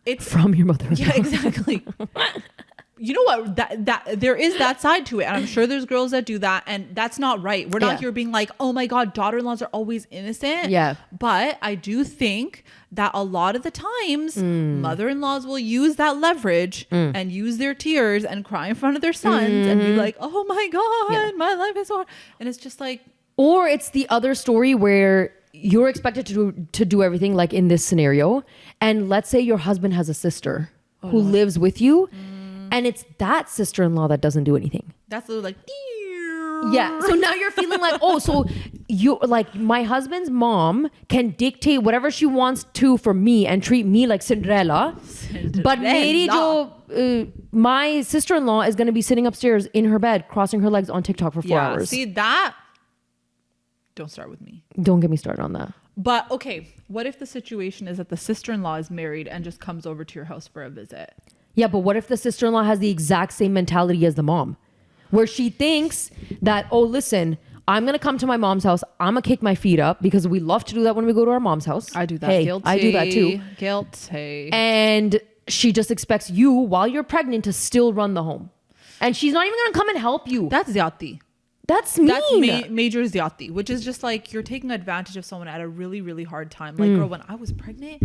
It's from your mother. Yeah, exactly. You know what? That there is that side to it. And I'm sure there's girls that do that. And that's not right. We're not here being like, oh my God, daughter-in-laws are always innocent. Yeah. But I do think that a lot of the times mother-in-laws will use that leverage and use their tears and cry in front of their sons and be like, oh my God, my life is hard. And it's just like. Or it's the other story where you're expected to do everything, like in this scenario. And let's say your husband has a sister who lives with you. And it's that sister-in-law that doesn't do anything. That's like, yeah. So now you're feeling like, oh, so you like my husband's mom can dictate whatever she wants to for me and treat me like Cinderella. But my sister-in-law is going to be sitting upstairs in her bed, crossing her legs on TikTok for 4 hours. See that? Don't start with me. Don't get me started on that. But okay, what if the situation is that the sister-in-law is married and just comes over to your house for a visit? Yeah, but what if the sister-in-law has the exact same mentality as the mom? Where she thinks that, oh, listen, I'm going to come to my mom's house. I'm going to kick my feet up because we love to do that when we go to our mom's house. I do that. Hey, Guilty. I do that too. Guilty. And she just expects you, while you're pregnant, to still run the home. And she's not even going to come and help you. That's zyati. That's mean. That's major zyati, which is just like you're taking advantage of someone at a really, really hard time. Like, girl, when I was pregnant...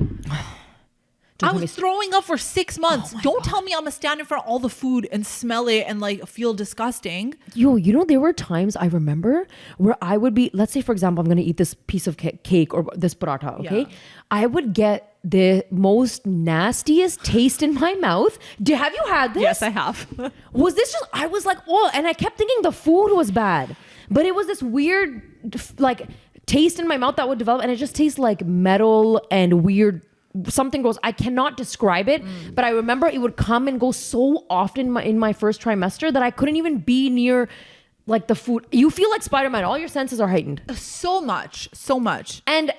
I was throwing up for 6 months. Don't tell me I'm gonna stand in front of all the food and smell it and like feel disgusting. Yo, you know, there were times I remember where I would be, let's say for example, I'm gonna eat this piece of cake or this paratha, okay? Yeah. I would get the most nastiest taste in my mouth. Have you had this? Yes, I have. Was this just, I was like, oh, and I kept thinking the food was bad. But it was this weird like taste in my mouth that would develop and it just tastes like metal and weird something gross. I cannot describe it, but I remember it would come and go so often in my first trimester that I couldn't even be near like the food. You feel like Spider-Man. All your senses are heightened. So much. And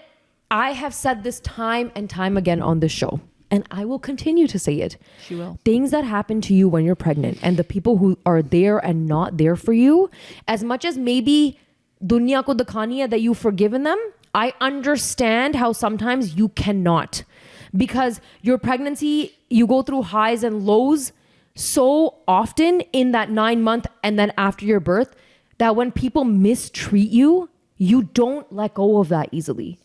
I have said this time and time again on this show. and I will continue to say it. She will. Things that happen to you when you're pregnant and the people who are there and not there for you, as much as maybe dunya ko dikhani hai that you've forgiven them, I understand how sometimes you cannot. Because your pregnancy, you go through highs and lows so often in that 9 month and then after your birth that when people mistreat you, you don't let go of that easily.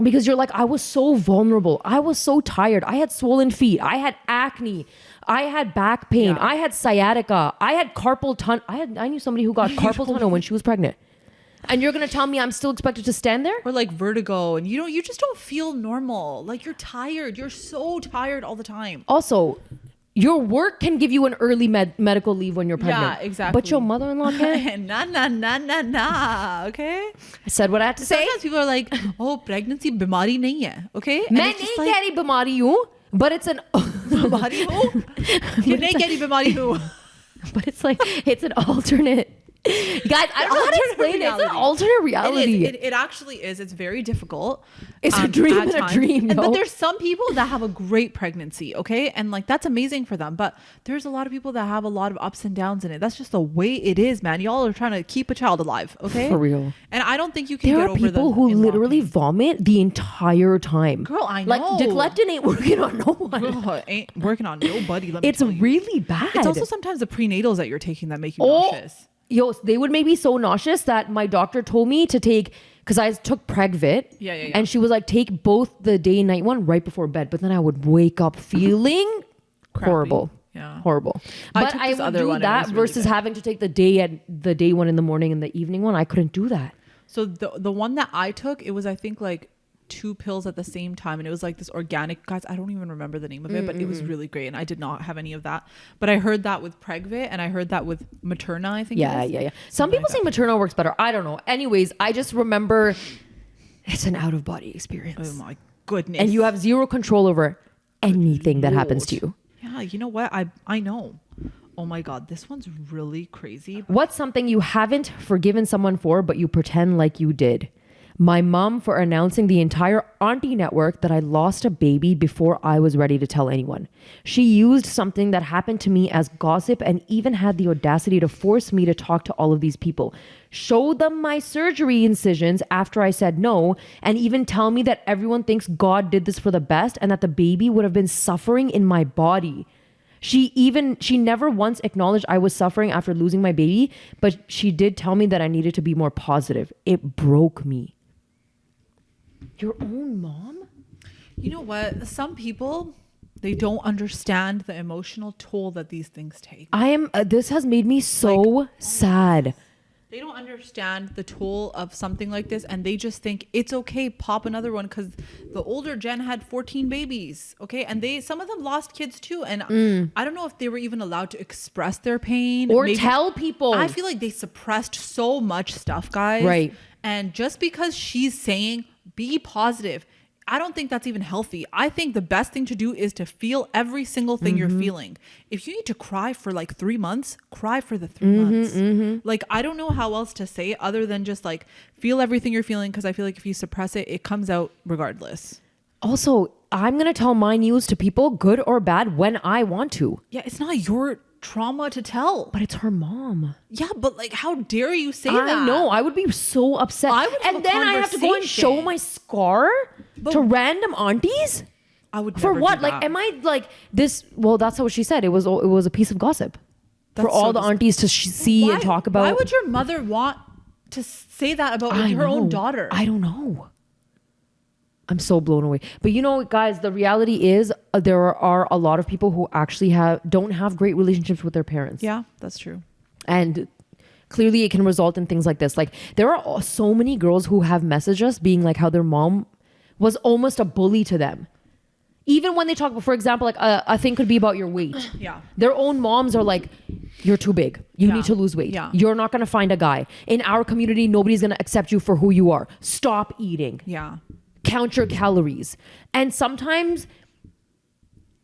Because you're like, I was so vulnerable. I was so tired. I had swollen feet. I had acne. I had back pain. I had sciatica. I had carpal tunnel. I knew somebody who got carpal tunnel when she was pregnant. And you're going to tell me I'm still expected to stand there? Or like vertigo. And you just don't feel normal. Like you're tired. You're so tired all the time. Also, your work can give you an early medical leave when you're pregnant. Yeah, exactly. But your mother-in-law can't. Nah. Okay. I said what I had to say. Sometimes people are like, oh, pregnancy bimari nahi hai. Okay. And मैं it's just नहीं कह रही बीमारी हूँ, but it's an बीमारी हूँ. ये नहीं कह रही बीमारी हूँ. But it's like it's an alternate. Guys, I don't know how to explain it. It's an alternate reality. It actually is. It's very difficult. It's a dream and a dream. But there's some people that have a great pregnancy, okay? And like that's amazing for them. But there's a lot of people that have a lot of ups and downs in it. That's just the way it is, man. Y'all are trying to keep a child alive, okay? For real. And I don't think you can there get are over people who literally vomit the entire time. Girl, I know. Like Decleptin ain't working on no one. Girl, ain't working on nobody. Let me it's tell you. really bad. It's also sometimes the prenatals that you're taking that make you nauseous. Yo, they would make me so nauseous that my doctor told me to take, because I took Pregvit. Yeah. And she was like, take both the day and night one right before bed. But then I would wake up feeling horrible. Yeah. Horrible. But I would do that versus having to take the day one in the morning and the evening one. I couldn't do that. So the one that I took, it was I think like 2 pills at the same time, and it was like this organic, guys, I don't even remember the name of it, but it was really great, and I did not have any of that. But I heard that with Pregvit, and I heard that with Materna, I think. Yeah. Some people say Materna works better. I don't know. Anyways, I just remember it's an out of body experience. Oh my goodness. And you have zero control over anything that happens to you. Yeah, you know what? I know. Oh my God, this one's really crazy. What's something you haven't forgiven someone for, but you pretend like you did? My mom for announcing the entire auntie network that I lost a baby before I was ready to tell anyone. She used something that happened to me as gossip and even had the audacity to force me to talk to all of these people. Show them my surgery incisions after I said no, and even tell me that everyone thinks God did this for the best and that the baby would have been suffering in my body. She never once acknowledged I was suffering after losing my baby, but she did tell me that I needed to be more positive. It broke me. Your own mom? You know what? Some people, they don't understand the emotional toll that these things take. This has made me so sad. They don't understand the toll of something like this, and they just think it's okay, pop another one, because the older gen had 14 babies, okay? And some of them lost kids too, and I don't know if they were even allowed to express their pain. Or tell people. I feel like they suppressed so much stuff, guys. Right. And just because she's saying, be positive, I don't think that's even healthy. I think the best thing to do is to feel every single thing you're feeling. If you need to cry for like 3 months, cry for the 3 months. Like, I don't know how else to say it other than just like feel everything you're feeling, because I feel like if you suppress it, it comes out regardless. Also, I'm going to tell my news to people, good or bad, when I want to. Yeah, it's not your trauma to tell. But it's her mom. Yeah, but like, how dare you say that? I know. I would be so upset. And then I have to go and show my scar to random aunties? I would never For what? do Like, that. am I like this? Well, that's what she said. It was a piece of gossip for all the aunties to see and talk about. Why would your mother want to say that about her own daughter? I don't know. I'm so blown away. But you know, guys, the reality is there are a lot of people who actually don't have great relationships with their parents. Yeah, that's true. And clearly it can result in things like this. Like, there are so many girls who have messaged us being like how their mom was almost a bully to them. Even when they talk, for example, like a thing could be about your weight. Yeah. Their own moms are like, you're too big. You need to lose weight. Yeah. You're not going to find a guy. In our community, nobody's going to accept you for who you are. Stop eating. Yeah. Count your calories. And sometimes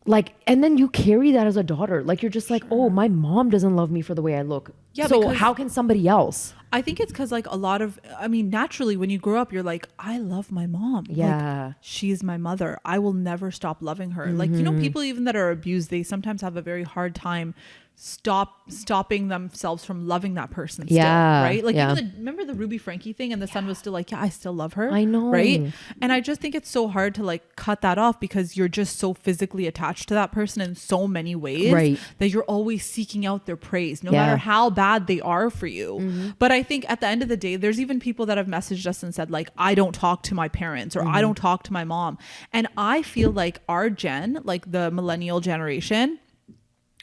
like, and then you carry that as a daughter. Like, you're just like, oh, my mom doesn't love me for the way I look. Yeah. So how can somebody else? I think it's because like a lot of, I mean, naturally when you grow up, you're like, I love my mom. Yeah. Like, she's my mother. I will never stop loving her. Like, you know, people even that are abused, they sometimes have a very hard time stopping themselves from loving that person still, right? Like, even remember the Ruby Frankie thing, and the son was still like, yeah, I still love her. I know. Right? And I just think it's so hard to like cut that off because you're just so physically attached to that person in so many ways, right, that you're always seeking out their praise, no matter how bad they are for you. But I think at the end of the day, there's even people that have messaged us and said like, I don't talk to my parents, or I don't talk to my mom. And I feel like our gen, like the millennial generation,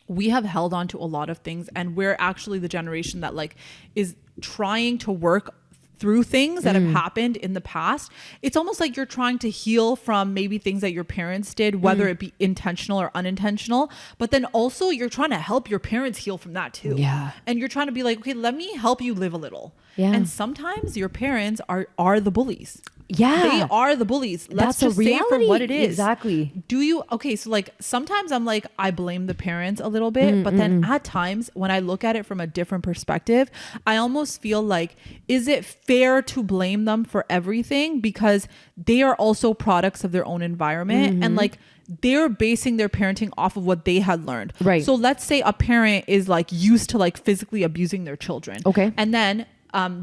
we have held on to a lot of things, and we're actually the generation that like is trying to work through things that have happened in the past. It's almost like you're trying to heal from maybe things that your parents did, whether it be intentional or unintentional, but then also you're trying to help your parents heal from that too. Yeah. And you're trying to be like, okay, let me help you live a little. Yeah. And sometimes your parents are the bullies. Yeah. They are the bullies. Let's That's a just say it for reality. what it is. Exactly. Okay, so like sometimes I'm like, I blame the parents a little bit, but then at times when I look at it from a different perspective, I almost feel like, is it fair to blame them for everything? Because they are also products of their own environment, and like they're basing their parenting off of what they had learned. Right. So let's say a parent is like used to like physically abusing their children. Okay. And then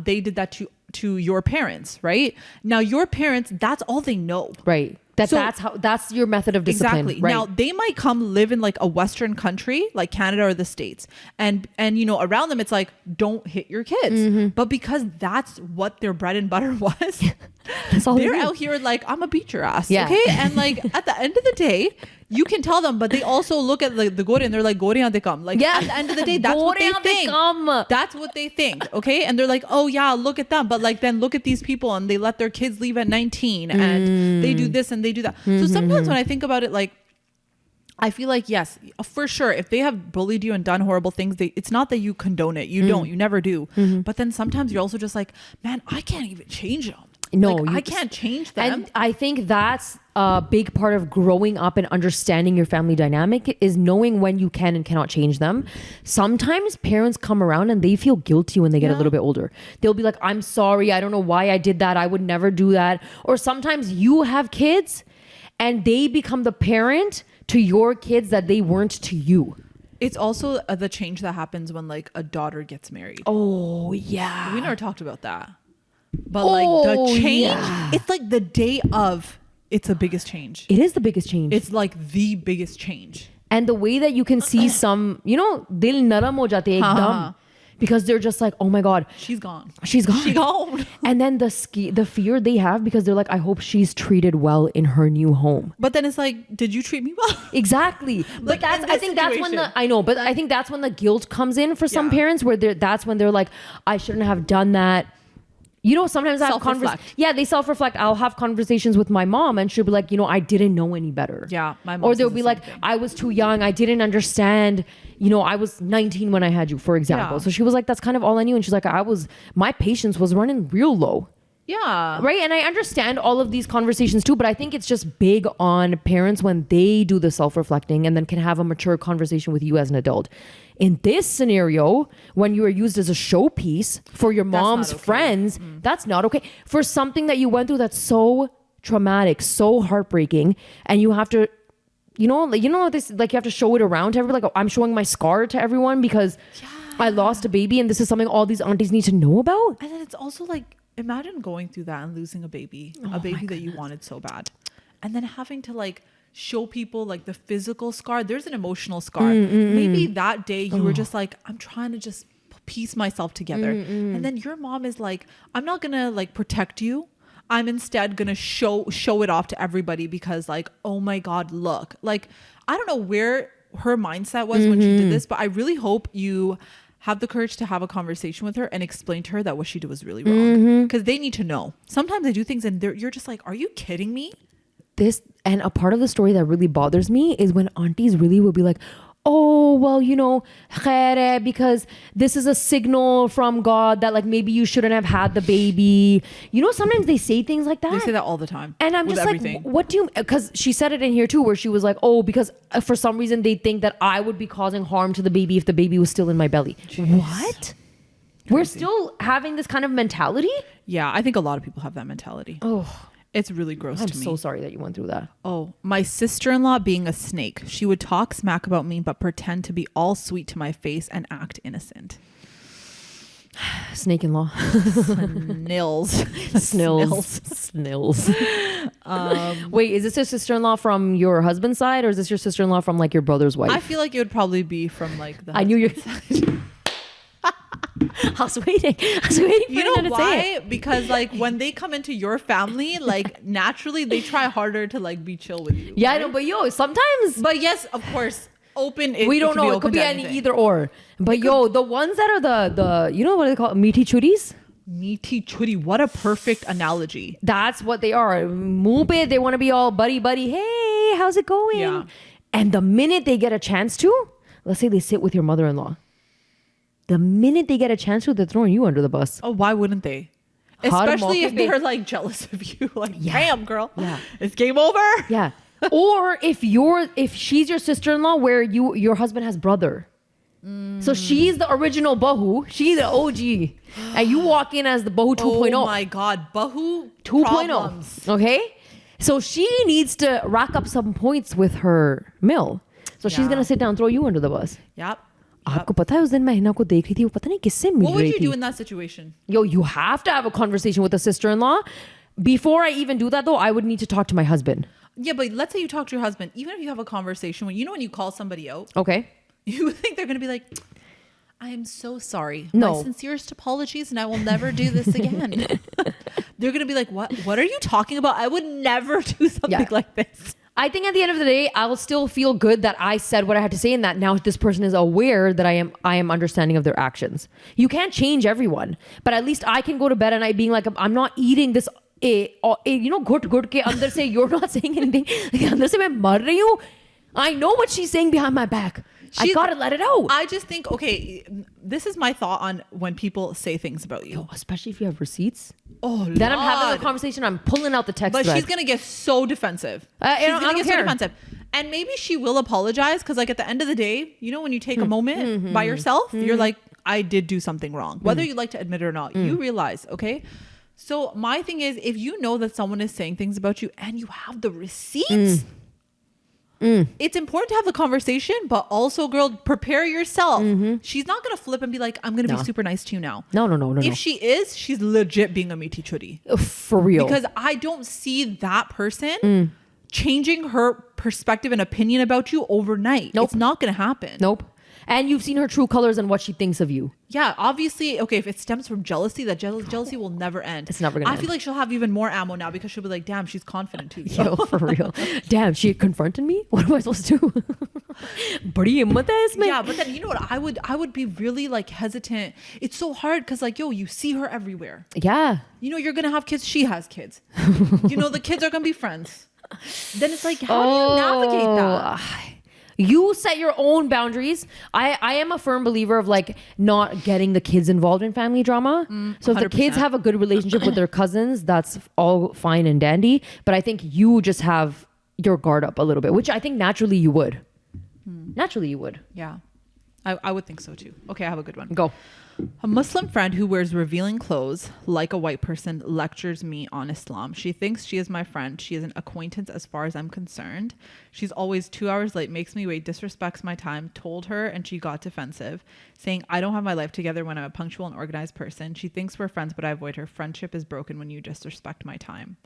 they did that to your parents, right? Now your parents, that's all they know. Right. That's your method of discipline. Exactly. Right. Now they might come live in like a Western country like Canada or the States, and you know, around them it's like, don't hit your kids. But because that's what their bread and butter was, that's all they're out here like, I'm gonna beat your ass. Yeah. Okay. And like at the end of the day, you can tell them, but they also look at like the Gore and they're like, Goreyan dekam. Like at the end of the day, that's what they think. That's what they think. Okay. And they're like, oh yeah, look at them. But like then look at these people, and they let their kids leave at 19 and they do this and they do that. So sometimes when I think about it, like, I feel like, yes, for sure, if they have bullied you and done horrible things, it's not that you condone it. You don't. You never do. But then sometimes you're also just like, man, I can't even change them. No, like, I can't change them. And I think that's a big part of growing up and understanding your family dynamic, is knowing when you can and cannot change them. Sometimes parents come around and they feel guilty when they get a little bit older. They'll be like, I'm sorry, I don't know why I did that. I would never do that. Or sometimes you have kids and they become the parent to your kids that they weren't to you. It's also the change that happens when like a daughter gets married. Oh, yeah. We never talked about that. But like the change, it's like the day of, it's the biggest change. It is the biggest change. It's like the biggest change. And the way that you can see some, you know, dil naram ho jate ekdam, because they're just like, oh my God, she's gone. She's gone. She's gone. And then the fear they have, because they're like, I hope she's treated well in her new home. But then it's like, did you treat me well? Exactly. But like I think that's when I think that's when the guilt comes in for some parents, where that's when they're like, I shouldn't have done that. You know, sometimes I have conversations. Yeah, they self-reflect. I'll have conversations with my mom and she'll be like, you know, I didn't know any better. Yeah, my mom. Or they'll be like, I was too young. I didn't understand. You know, I was 19 when I had you, for example. So she was like, that's kind of all I knew. And she's like, my patience was running real low. Yeah. Right. And I understand all of these conversations too, but I think it's just big on parents when they do the self-reflecting and then can have a mature conversation with you as an adult. In this scenario, when you are used as a showpiece for your mom's friends, that's not okay. For something that you went through that's so traumatic, so heartbreaking, and you have to, you know this, like you have to show it around to everybody. Like, I'm showing my scar to everyone because I lost a baby, and this is something all these aunties need to know about. And then it's also like, imagine going through that and losing a baby that you wanted so bad, and then having to like show people like the physical scar. There's an emotional scar. Maybe that day you were just like, I'm trying to just piece myself together. And then your mom is like, I'm not gonna like protect you. I'm instead gonna show it off to everybody because like, oh my God, look. Like, I don't know where her mindset was when she did this, but I really hope you have the courage to have a conversation with her and explain to her that what she did was really wrong. Because they need to know. Sometimes they do things and you're just like, are you kidding me? And a part of the story that really bothers me is when aunties really will be like, oh, well, you know, khair hai, because this is a signal from God that like maybe you shouldn't have had the baby. You know, sometimes they say things like that. They say that all the time. And I'm with just everything. like, what do you, because she said it in here too, where she was like, oh, because for some reason they think that I would be causing harm to the baby if the baby was still in my belly. Jeez. What? We're still having this kind of mentality? Yeah, I think a lot of people have that mentality. Oh, It's really gross I'm to me. so sorry that you went through that. Oh, my sister-in-law being a snake. She would talk smack about me, but pretend to be all sweet to my face and act innocent. Snake-in-law. Snills. Snills. Wait, is this your sister-in-law from your husband's side, or is this your sister-in-law from like your brother's wife? I feel like it would probably be from like the I knew you. I was waiting for you know to say it. why? Because like when they come into your family, like naturally they try harder to like be chill with you. Yeah, right? I know, but yo, sometimes But yes, of course, open. we don't know. It could be any either or. But yo, the ones that are the you know what they call meaty churis? Meaty churi. What a perfect analogy. That's what they are. Muh pe, they want to be all buddy. Hey, how's it going? Yeah. And the minute they get a chance to, let's say they sit with your mother-in-law. The minute they get a chance to, they're throwing you under the bus. Oh, why wouldn't they? Especially if they're like jealous of you. Like, damn, girl. Yeah. It's game over. Yeah. Or if she's your sister-in-law where your husband has brother. So she's the original Bahu. She's the OG. And you walk in as the Bahu 2.0. Oh my God. Bahu 2.0. problems. Okay? So she needs to rack up some points with her mill. So she's Yeah. going to sit down and throw you under the bus. Yep. आपको पता है उस दिन मैं हिना को देख रही थी वो पता नहीं किससे मिल What would रही you थी do in that situation? Yo, you have to have a conversation with a sister-in-law. Before I even do that though, I would need to talk to my husband. Yeah, but let's say you talk to your husband. Even if you have a conversation, when you call somebody out, Okay? you think they're going to be like, I am so sorry. No. My sincerest apologies, and I will never do this again. They're going to be like, what are you talking about? I would never do something like this. I think at the end of the day, I'll still feel good that I said what I had to say and that now this person is aware that I am understanding of their actions. You can't change everyone, but at least I can go to bed at night being like, I'm not eating this, you know, घुट के अंदर से you're not saying anything. अंदर से मैं मर रही हूँ. I know what she's saying behind my back. I gotta let it out. I just think, okay, this is my thought on when people say things about you. Yo, especially if you have receipts. Oh, Then I'm having a conversation. I'm pulling out the text But thread. she's gonna get so defensive. I don't get care. so defensive. And maybe she will apologize because, like, at the end of the day, you know, when you take a moment by yourself, you're like, I did do something wrong. Whether you like to admit it or not, you realize, okay? So my thing is, if you know that someone is saying things about you and you have the receipts, it's important to have the conversation, but also, girl, prepare yourself. She's not gonna flip and be like, I'm gonna be super nice to you now. No. If she is, she's legit being a meaty churi. For real. Because I don't see that person changing her perspective and opinion about you overnight. Nope. It's not going to happen. Nope. And you've seen her true colors and what she thinks of you. Yeah, obviously, okay, if it stems from jealousy, that jealousy will never end. It's never gonna I feel like she'll have even more ammo now because she'll be like, damn, she's confident too. Yo, for real. Damn, she confronted me? What am I supposed to do? Badi himmat hai isme. Yeah, but then you know what? I would be really like hesitant. It's so hard because like, yo, you see her everywhere. Yeah. You know, you're going to have kids. She has kids. You know, the kids are going to be friends. Then it's like, how do you navigate that? You set your own boundaries. I am a firm believer of like not getting the kids involved in family drama. So if the 100%. kids have a good relationship with their cousins, that's all fine and dandy. But I think you just have your guard up a little bit, which I think naturally you would. Naturally you would. Yeah, I would think so too. Okay, I have a good one. Go. A Muslim friend who wears revealing clothes like a white person lectures me on Islam. She thinks she is my friend. She is an acquaintance as far as I'm concerned. She's always 2 hours late, makes me wait, disrespects my time, told her, and she got defensive, saying I don't have my life together when I'm a punctual and organized person. She thinks we're friends, but I avoid her. Friendship is broken when you disrespect my time.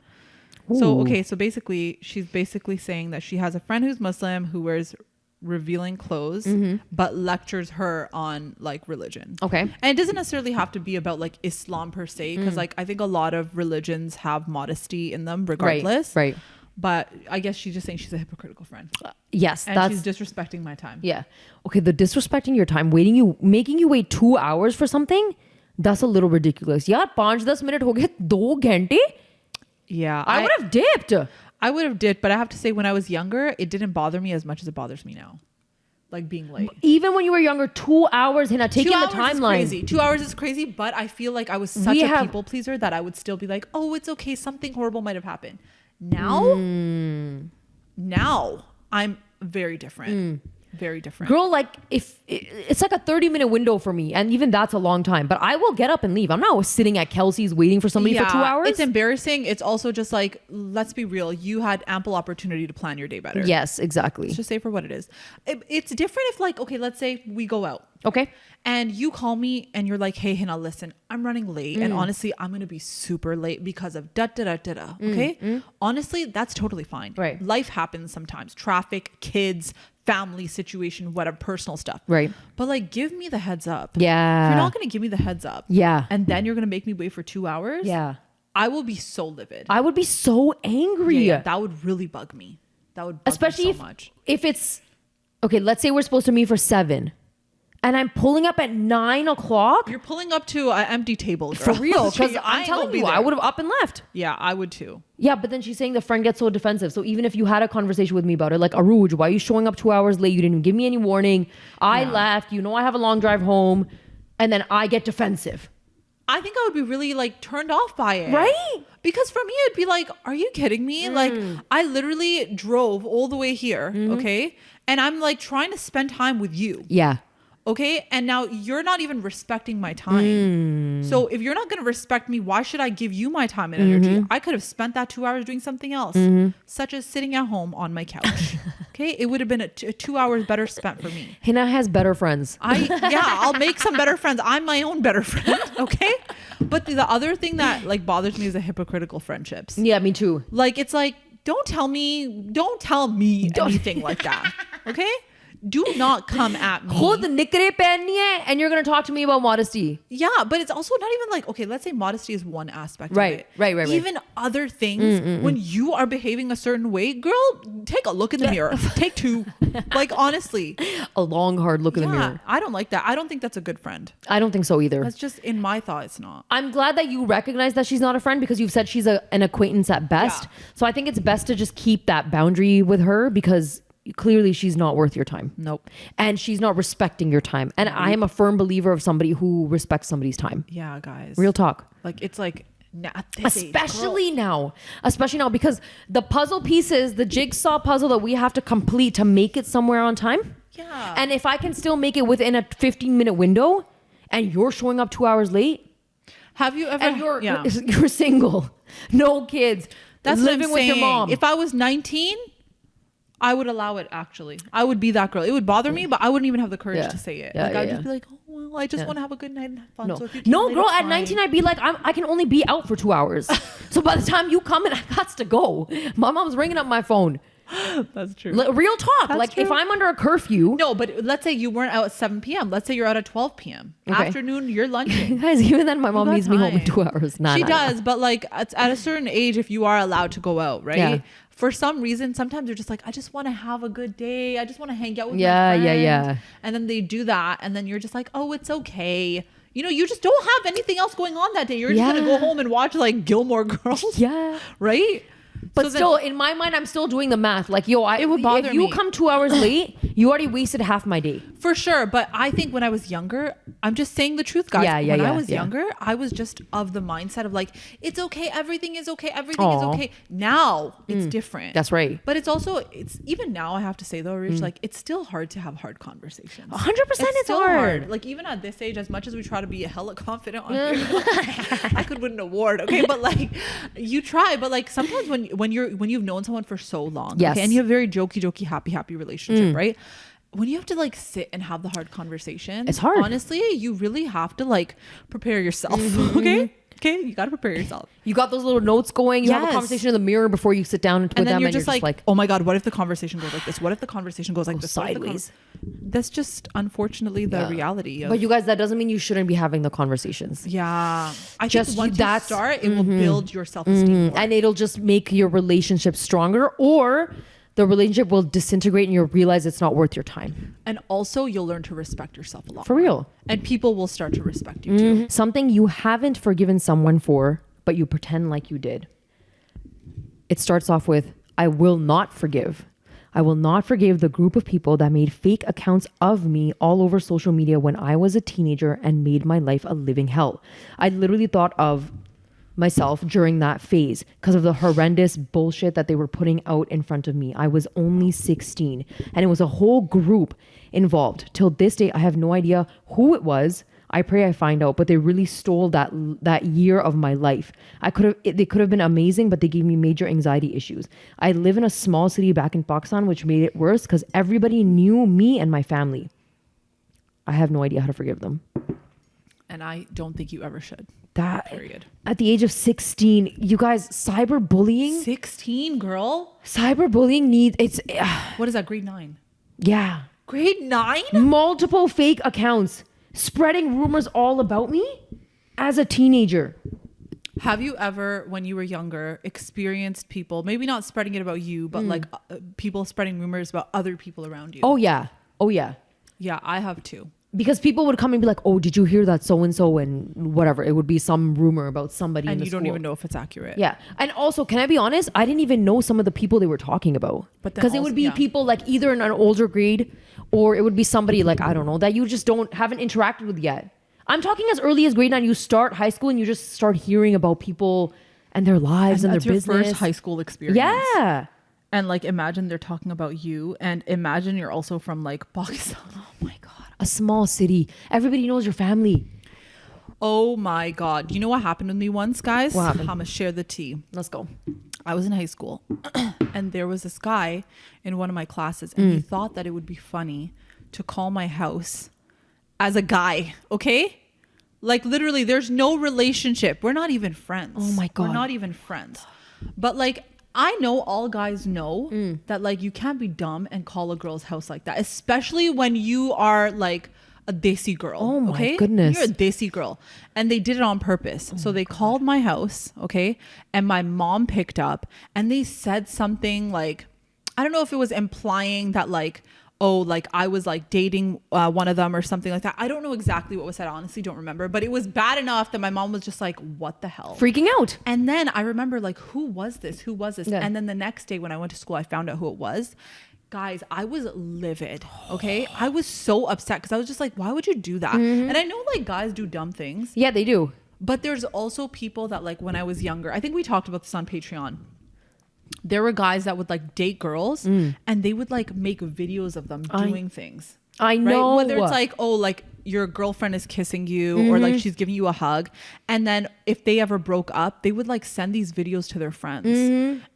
So, okay, so basically, she's basically saying that she has a friend who's Muslim who wears revealing clothes but lectures her on like religion. Okay. And it doesn't necessarily have to be about like Islam per se, because like I think a lot of religions have modesty in them regardless. Right. But I guess she's just saying she's a hypocritical friend. Yes, And that's she's disrespecting my time. yeah. Okay, the disrespecting your time, making you wait 2 hours for something, that's a little ridiculous. Yaar, 5-10 minute ho gaye, 2 ghante. Yeah. I would have dipped. I would have did, but I have to say when I was younger, it didn't bother me as much as it bothers me now. like being late. Even when you were younger, 2 hours in a taking 2 the hours timeline. is crazy. 2 hours is crazy, but I feel like I was such a people pleaser that I would still be like, oh, it's okay. Something horrible might have happened. Now I'm very different. Very different. Girl, like if it's like a 30-minute window for me, and even that's a long time, but I will get up and leave. I'm not sitting at Kelsey's waiting for somebody for 2 hours. It's embarrassing. It's also just like, let's be real. You had ample opportunity to plan your day better. Yes, exactly. Let's just say for what it is. It's different if like, okay, let's say we go out. Okay. And you call me and you're like, hey, Hina, listen, I'm running late. And honestly, I'm going to be super late because of da-da-da-da-da. Okay? Honestly, that's totally fine. Right. Life happens sometimes. Traffic, kids, family situation, whatever, personal stuff. Right. But like, give me the heads up. Yeah. If you're not going to give me the heads up. Yeah. And then you're going to make me wait for 2 hours. Yeah. I will be so livid. I would be so angry. Yeah, that would really bug me. That would bug Especially me so much. If it's, okay, let's say we're supposed to meet for 7. And I'm pulling up at 9 o'clock. You're pulling up to an empty table, girl. For real. Because I'm ain't telling gonna be you, I there. would have up and left. Yeah, I would too. Yeah, but then she's saying the friend gets so defensive. So even if you had a conversation with me about it, like, Aruj, why are you showing up 2 hours late? You didn't even give me any warning. I left. You know I have a long drive home. And then I get defensive. I think I would be really like turned off by it. Right? Because for me, it'd be like, are you kidding me? Like, I literally drove all the way here, okay? And I'm like trying to spend time with you. Yeah. Okay. And now you're not even respecting my time. So if you're not going to respect me, why should I give you my time and energy? I could have spent that 2 hours doing something else, such as sitting at home on my couch. Okay. It would have been a 2 hours better spent for me. Hina has better friends. I'll make some better friends. I'm my own better friend. Okay. But the other thing that like bothers me is the hypocritical friendships. Yeah, me too. Like, it's like, don't tell me anything like that. Okay. Do not come at me. Khud nikre pehnni hai, and you're going to talk to me about modesty. Yeah, but it's also not even like, okay, let's say modesty is one aspect of it. Right. Even other things, when you are behaving a certain way, girl, take a look in the mirror. Take 2. Like, honestly. A long, hard look in the mirror. I don't like that. I don't think that's a good friend. I don't think so either. That's just, in my thought, it's not. I'm glad that you recognize that she's not a friend because you've said she's an acquaintance at best. Yeah. So I think it's best to just keep that boundary with her because clearly she's not worth your time. Nope. And she's not respecting your time. And I am a firm believer of somebody who respects somebody's time. Yeah, guys. Real talk. Like, it's like, at this age, Especially now because the puzzle pieces, the jigsaw puzzle that we have to complete to make it somewhere on time. Yeah. And if I can still make it within a 15-minute window and you're showing up 2 hours late, have you ever? and you're single, no kids, That's living what I'm with your saying. mom. If I was 19, I would allow it. Actually, I would be that girl. It would bother me, but I wouldn't even have the courage to say it. I'd just be like, "Oh well, I just want to have a good night and have fun." No, So if you came late, girl. it's At fine. 19, I'd be like, I can only be out for 2 hours. So by the time you come in, I got to go. My mom's ringing up my phone. That's true. Real talk. That's like true. if I'm under a curfew. No, but let's say you weren't out at 7 p.m. Let's say you're out at 12 p.m. Okay. Afternoon, you're lunching. Guys, even then, my mom got needs me home in time. 2 hours. She does, but like at a certain age, if you are allowed to go out, right? Yeah. For some reason, sometimes they're just like, I just want to have a good day. I just want to hang out with Yeah, my friends. yeah. And then they do that, and then you're just like, oh, it's okay. You know, you just don't have anything else going on that day. You're just gonna go home and watch like Gilmore Girls. Yeah. Right? But So still, in my mind, I'm still doing the math. Like, It would bother if you me. come 2 hours late, you already wasted half my day. For sure. But I think when I was younger, I'm just saying the truth, guys. When I was younger, I was just of the mindset of like, it's okay. Everything is okay. Everything is okay. Now it's different. That's right. But it's also, it's even now I have to say though, Rich, like it's still hard to have hard conversations. 100% it's still hard. Like even at this age, as much as we try to be hella confident on here, I could win an award. Okay. But like you try, but like sometimes when you've known someone for so long, Yes. okay, and you have a very jokey, happy relationship, right? When you have to like sit and have the hard conversation, It's hard. Honestly, you really have to like prepare yourself. Okay, you got to prepare yourself. You got those little notes going. You have a Yes. conversation in the mirror before you sit down with And then them, you're and just you're like, oh my god, what if the conversation goes like this? What if the conversation goes like this? What if the sideways. That's just unfortunately the reality of. But you guys, that doesn't mean you shouldn't be having the conversations. Yeah, I Just think once that's- you start, it will build your self-esteem more. And it'll just make your relationship stronger, or the relationship will disintegrate and you'll realize it's not worth your time. And also, you'll learn to respect yourself a lot. For more. real. And people will start to respect you too. Something you haven't forgiven someone for, but you pretend like you did. It starts off with, I will not forgive. I will not forgive the group of people that made fake accounts of me all over social media when I was a teenager and made my life a living hell. I literally thought of myself during that phase because of the horrendous bullshit that they were putting out in front of me. I was only 16 and it was a whole group involved. Till this day, I have no idea who it was. I pray I find out, but they really stole that year of my life. They could have been amazing, but they gave me major anxiety issues. I live in a small city back in Pakistan, which made it worse because everybody knew me and my family. I have no idea how to forgive them. And I don't think you ever should. That period. At the age of 16, you guys, cyberbullying. 16, girl. Cyberbullying it's what is that? Grade 9. Yeah. Grade 9? Multiple fake accounts spreading rumors all about me as a teenager. Have you ever, when you were younger, experienced people, maybe not spreading it about you, but like people spreading rumors about other people around you? Oh yeah. Yeah, I have too. Because people would come and be like, oh, did you hear that so-and-so and whatever. It would be some rumor about somebody in the school. And you don't even know if it's accurate. Yeah. And also, can I be honest? I didn't even know some of the people they were talking about. Because it would be people like either in an older grade or it would be somebody like, I don't know, that you just haven't interacted with yet. I'm talking as early as grade 9. You start high school and you just start hearing about people and their lives and their business. That's your first high school experience. Yeah. And like, imagine they're talking about you and imagine you're also from like Pakistan. Oh my God. A small city. Everybody knows your family. Oh my God. You know what happened with me once, guys? What happened? I'm going to share the tea. Let's go. I was in high school and there was this guy in one of my classes and he thought that it would be funny to call my house as a guy. Okay. Like literally there's no relationship. We're not even friends. Oh my God. We're not even friends. But like, I know all guys know that like you can't be dumb and call a girl's house like that, especially when you are like a desi girl. Oh my goodness. You're a desi girl. And they did it on purpose. So they called my house, okay? And my mom picked up and they said something like, I don't know if it was implying that like, oh, like I was like dating one of them or something like that. I don't know exactly what was said. I honestly don't remember. But it was bad enough that my mom was just like, what the hell? Freaking out. And then I remember like, who was this? Yeah. And then the next day when I went to school, I found out who it was. Guys, I was livid. Okay. I was so upset because I was just like, why would you do that? And I know like guys do dumb things. Yeah, they do. But there's also people that like when I was younger, I think we talked about this on Patreon. There were guys that would like date girls and they would like make videos of them doing things. I know. Right? Whether it's like, oh, like your girlfriend is kissing you or like she's giving you a hug. And then if they ever broke up, they would like send these videos to their friends.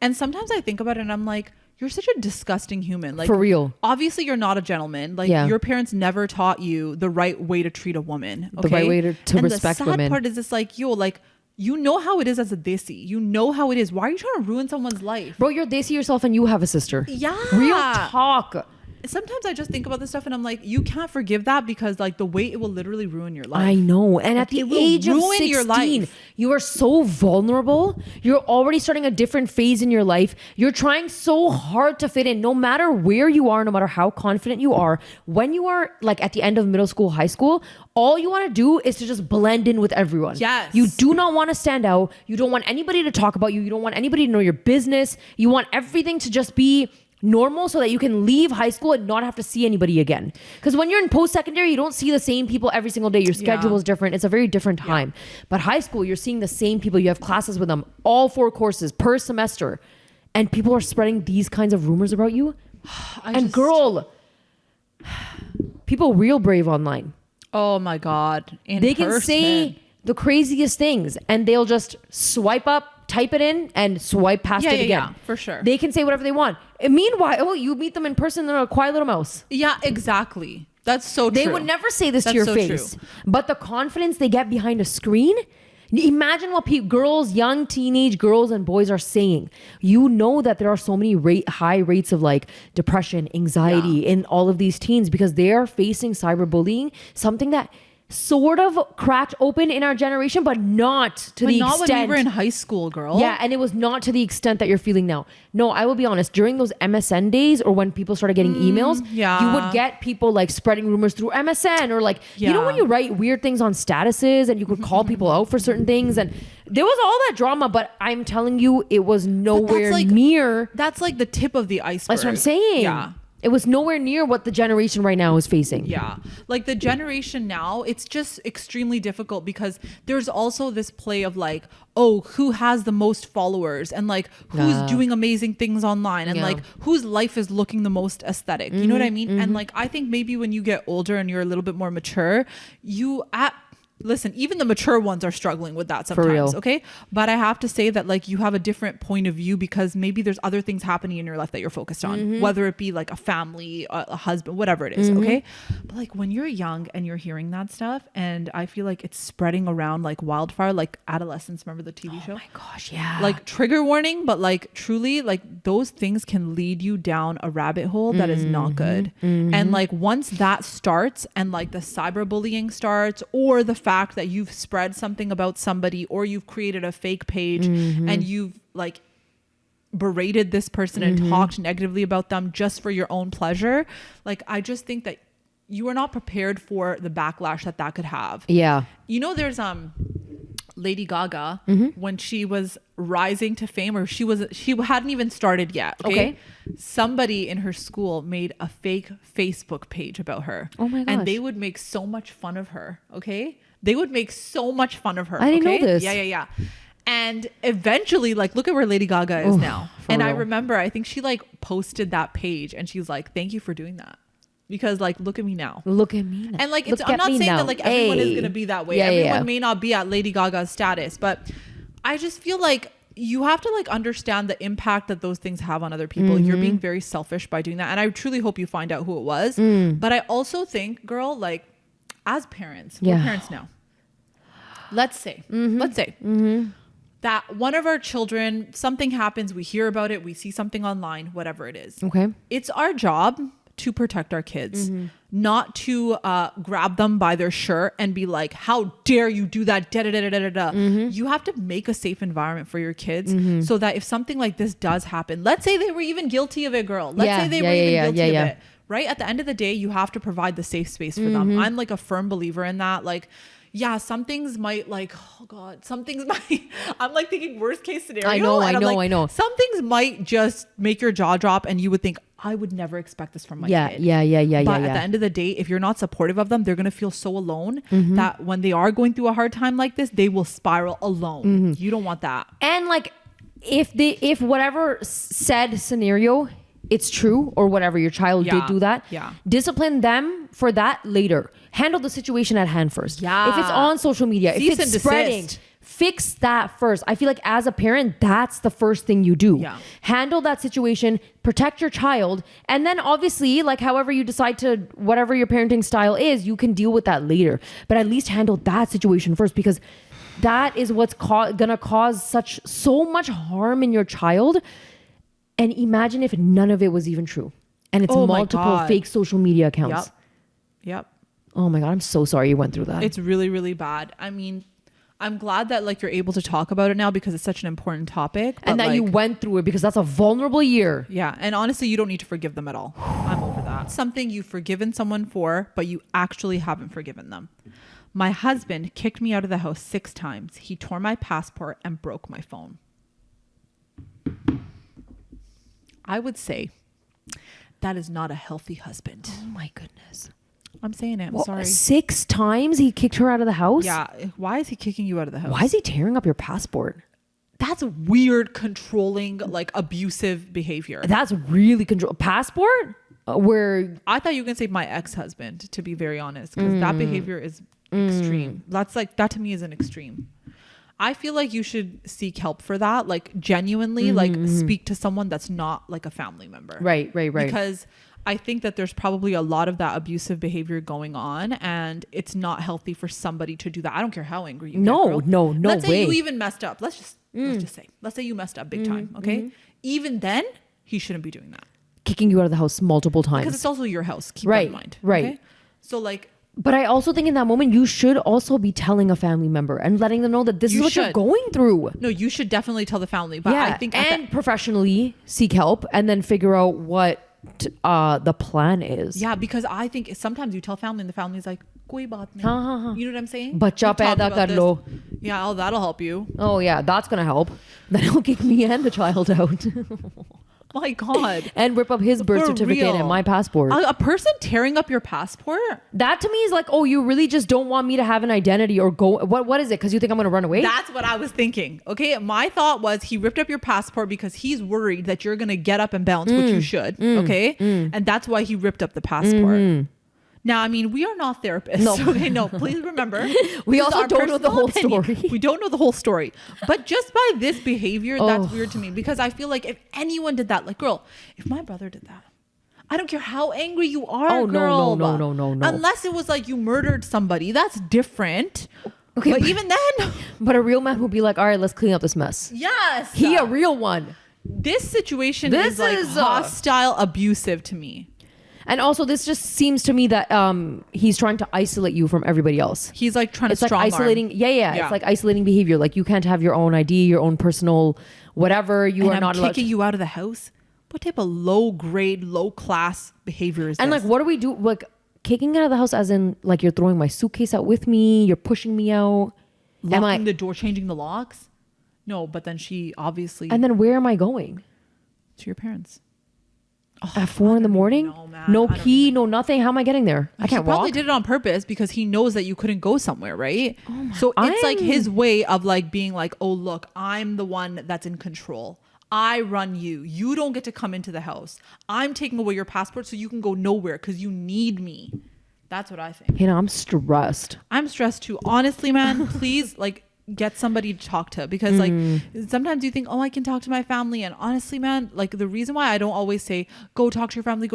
And sometimes I think about it and I'm like, you're such a disgusting human. Like, for real. Obviously you're not a gentleman. Like your parents never taught you the right way to treat a woman. Okay? The right way to respect women. The sad part is it's like, yo, like, you know how it is as a desi. You know how it is. Why are you trying to ruin someone's life? Bro, you're desi yourself and you have a sister. Yeah. Real talk. Sometimes I just think about this stuff and I'm like, you can't forgive that because like the way it will literally ruin your life. I know. And at the age of 16, you are so vulnerable. You're already starting a different phase in your life. You're trying so hard to fit in no matter where you are, no matter how confident you are. When you are like at the end of middle school, high school, all you want to do is to just blend in with everyone. Yes. You do not want to stand out. You don't want anybody to talk about you. You don't want anybody to know your business. You want everything to just be normal so that you can leave high school and not have to see anybody again. Because when you're in post-secondary, you don't see the same people every single day. Your schedule is different. It's a very different time. But high school, you're seeing the same people. You have classes with them, all 4 courses per semester. And people are spreading these kinds of rumors about you. Girl, people real brave online. Oh my God. They can say the craziest things and they'll just swipe up, type it in and swipe past it again. Yeah, for sure. They can say whatever they want. And meanwhile, you meet them in person, they're a quiet little mouse. Yeah, exactly. That's so true. They would never say this to your face. True. But the confidence they get behind a screen, imagine what girls, young teenage girls and boys are saying. You know that there are so many high rates of like depression, anxiety in all of these teens because they are facing cyberbullying, something that sort of cracked open in our generation, but not to the not extent. when we were in high school, girl. Yeah, and it was not to the extent that you're feeling now. No, I will be honest. During those MSN days, or when people started getting emails, you would get people like spreading rumors through MSN, or like you know when you write weird things on statuses, and you could call people out for certain things, and there was all that drama. But I'm telling you, it was nowhere near. That's like the tip of the iceberg. That's what I'm saying. Yeah. It was nowhere near what the generation right now is facing. Yeah. Like the generation now, it's just extremely difficult because there's also this play of like, oh, who has the most followers, and like who's doing amazing things online, and like whose life is looking the most aesthetic. You know what I mean? And like, I think maybe when you get older and you're a little bit more mature, listen, even the mature ones are struggling with that sometimes, okay? But I have to say that like you have a different point of view because maybe there's other things happening in your life that you're focused on, whether it be like a family, a husband, whatever it is, okay? But like when you're young and you're hearing that stuff, and I feel like it's spreading around like wildfire, like Adolescence, remember the TV show? Oh my gosh, yeah. Like trigger warning, but like truly like those things can lead you down a rabbit hole that is not good. And like once that starts and like the cyberbullying starts, or the fact that you've spread something about somebody, or you've created a fake page and you've like berated this person and talked negatively about them just for your own pleasure, like I just think that you are not prepared for the backlash that could have. Yeah. You know, there's Lady Gaga when she was rising to fame, or she hadn't even started yet. Okay. Somebody in her school made a fake Facebook page about her. Oh my gosh. And they would make so much fun of her. Okay. They would make so much fun of her. I didn't know this. Yeah. And eventually, like, look at where Lady Gaga is now. And real. I remember, I think she like posted that page and she's like, thank you for doing that. Because like, look at me now. Look at me now. And like, I'm not saying that like everyone is going to be that way. Everyone may not be at Lady Gaga's status, but I just feel like you have to like understand the impact that those things have on other people. You're being very selfish by doing that. And I truly hope you find out who it was. But I also think, girl, like as parents, we're parents now. Let's say that one of our children, something happens, we hear about it, we see something online, whatever it is. Okay. It's our job to protect our kids, not to grab them by their shirt and be like, how dare you do that? You have to make a safe environment for your kids so that if something like this does happen, let's say they were even guilty of it, girl. Let's say they were even guilty of it. Right? At the end of the day, you have to provide the safe space for them. I'm like a firm believer in that. Like, yeah, some things might like, oh God, some things might, I'm like thinking worst case scenario. I know. Some things might just make your jaw drop and you would think, I would never expect this from my kid. But at the end of the day, if you're not supportive of them, they're going to feel so alone that when they are going through a hard time like this, they will spiral alone. You don't want that. And like, if whatever said scenario, it's true, or whatever, your child did do that, discipline them for that later. Handle the situation at hand first. If it's on social media, if it's spreading, fix that first. I feel like as a parent, that's the first thing you do. Handle that situation, protect your child, and then obviously, like however you decide to, whatever your parenting style is, you can deal with that later. But at least handle that situation first, because that is what's gonna cause so much harm in your child. And imagine if none of it was even true, and it's multiple fake social media accounts. Yep. Oh my God, I'm so sorry you went through that. It's really, really bad. I mean, I'm glad that like you're able to talk about it now because it's such an important topic. And that you went through it, because that's a vulnerable year. Yeah. And honestly, you don't need to forgive them at all. I'm over that. Something you've forgiven someone for, but you actually haven't forgiven them. My husband kicked me out of the house 6 times. He tore my passport and broke my phone. I would say that is not a healthy husband. Oh my goodness. I'm saying it. I'm sorry. 6 times he kicked her out of the house? Yeah. Why is he kicking you out of the house? Why is he tearing up your passport? That's weird, controlling, like abusive behavior. That's really passport? Where I thought you were going to say my ex-husband, to be very honest, because that behavior is extreme. That's like, that to me is an extreme. I feel like you should seek help for that. Like genuinely, like speak to someone that's not like a family member. Right. Because I think that there's probably a lot of that abusive behavior going on, and it's not healthy for somebody to do that. I don't care how angry you get, girl. No Let's way. say you even messed up. Let's say you messed up big time. Okay. Even then, he shouldn't be doing that. Kicking you out of the house multiple times. Because it's also your house. Keep that in mind. Right. Okay? So like, But I also think in that moment, you should also be telling a family member and letting them know that this is what you're going through. No, you should definitely tell the family. But I think and professionally seek help and then figure out what the plan is. Yeah, because I think sometimes you tell family and the family's like, koi baat nahi. You know what I'm saying? Bachcha paida kar lo. Yeah, oh, that'll help you. Oh yeah, that's gonna help. Then he'll kick me and the child out. My God. And rip up his birth certificate and my passport. A person tearing up your passport? That to me is like, oh, you really just don't want me to have an identity or go. What is it? Because you think I'm going to run away? That's what I was thinking. Okay. My thought was he ripped up your passport because he's worried that you're going to get up and bounce, which you should. Okay. And that's why he ripped up the passport. Now, I mean, we are not therapists. No. Okay, no, please remember. We also don't know the whole story. We don't know the whole story. But just by this behavior, that's weird to me. Because I feel like if anyone did that, like, girl, if my brother did that, I don't care how angry you are, girl. No. Unless it was like you murdered somebody. That's different. Okay, but even then. But a real man would be like, all right, let's clean up this mess. Yes. He a real one. This situation is like hostile, abusive to me. And also, this just seems to me that he's trying to isolate you from everybody else. He's like trying to strong arm. Isolating. Yeah. It's like isolating behavior. Like you can't have your own ID, your own personal whatever. You are not allowed. Kicking you out of the house. What type of low grade, low class behavior is this? And like, what do we do? Like kicking out of the house, as in like you're throwing my suitcase out with me. You're pushing me out. Locking the door, changing the locks. No, but then she obviously. And then where am I going? To your parents. At 4 a.m. No key, no nothing. How am I getting there? I can't walk. He probably did it on purpose because he knows that you couldn't go somewhere, right? So it's like his way of like being like, oh, look, I'm the one that's in control. I run you. You don't get to come into the house. I'm taking away your passport so you can go nowhere because you need me. That's what I think. You know, I'm stressed. I'm stressed too. Honestly, man, please like get somebody to talk to, because like sometimes you think, oh, I can talk to my family, and honestly, man, like the reason why I don't always say go talk to your family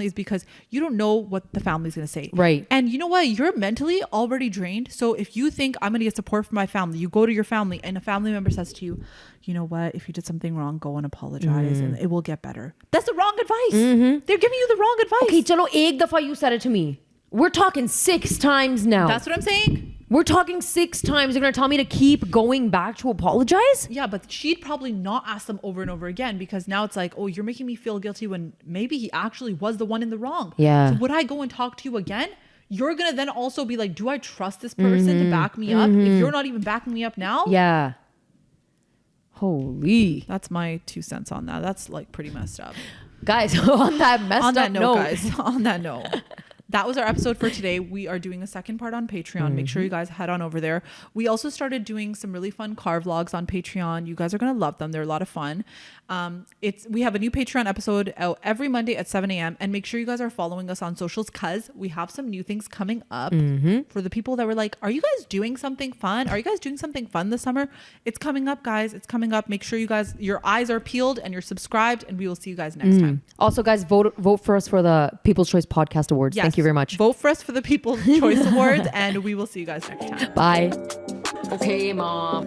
is because you don't know what the family's gonna say, right? And you know what, you're mentally already drained. So if you think I'm gonna get support from my family, you go to your family and a family member says to you, you know what, if you did something wrong, go and apologize and it will get better. That's the wrong advice. They're giving you the wrong advice. Okay, chalo, ek dafa you said it to me. We're talking 6 times now. That's what I'm saying. We're talking 6 times. You're going to tell me to keep going back to apologize? Yeah, but she'd probably not ask them over and over again, because now it's like, oh, you're making me feel guilty when maybe he actually was the one in the wrong. Yeah. So would I go and talk to you again? You're going to then also be like, do I trust this person to back me up if you're not even backing me up now? Yeah. Holy. That's my 2 cents on that. That's like pretty messed up. Guys, on that messed up note. Guys, on that note. That was our episode for today. We are doing a second part on Patreon. Make sure you guys head on over there. We also started doing some really fun car vlogs on Patreon. You guys are going to love them. They're a lot of fun. We have a new Patreon episode out every Monday at 7 a.m. And make sure you guys are following us on socials, because we have some new things coming up for the people that were like, are you guys doing something fun? Are you guys doing something fun this summer? It's coming up, guys. It's coming up. Make sure you guys, your eyes are peeled and you're subscribed, and we will see you guys next time. Also, guys, vote for us for the People's Choice Podcast Awards. Yes. Thank you very much. Vote for us for the People's Choice Awards, and we will see you guys next time. Bye. Okay, Mom.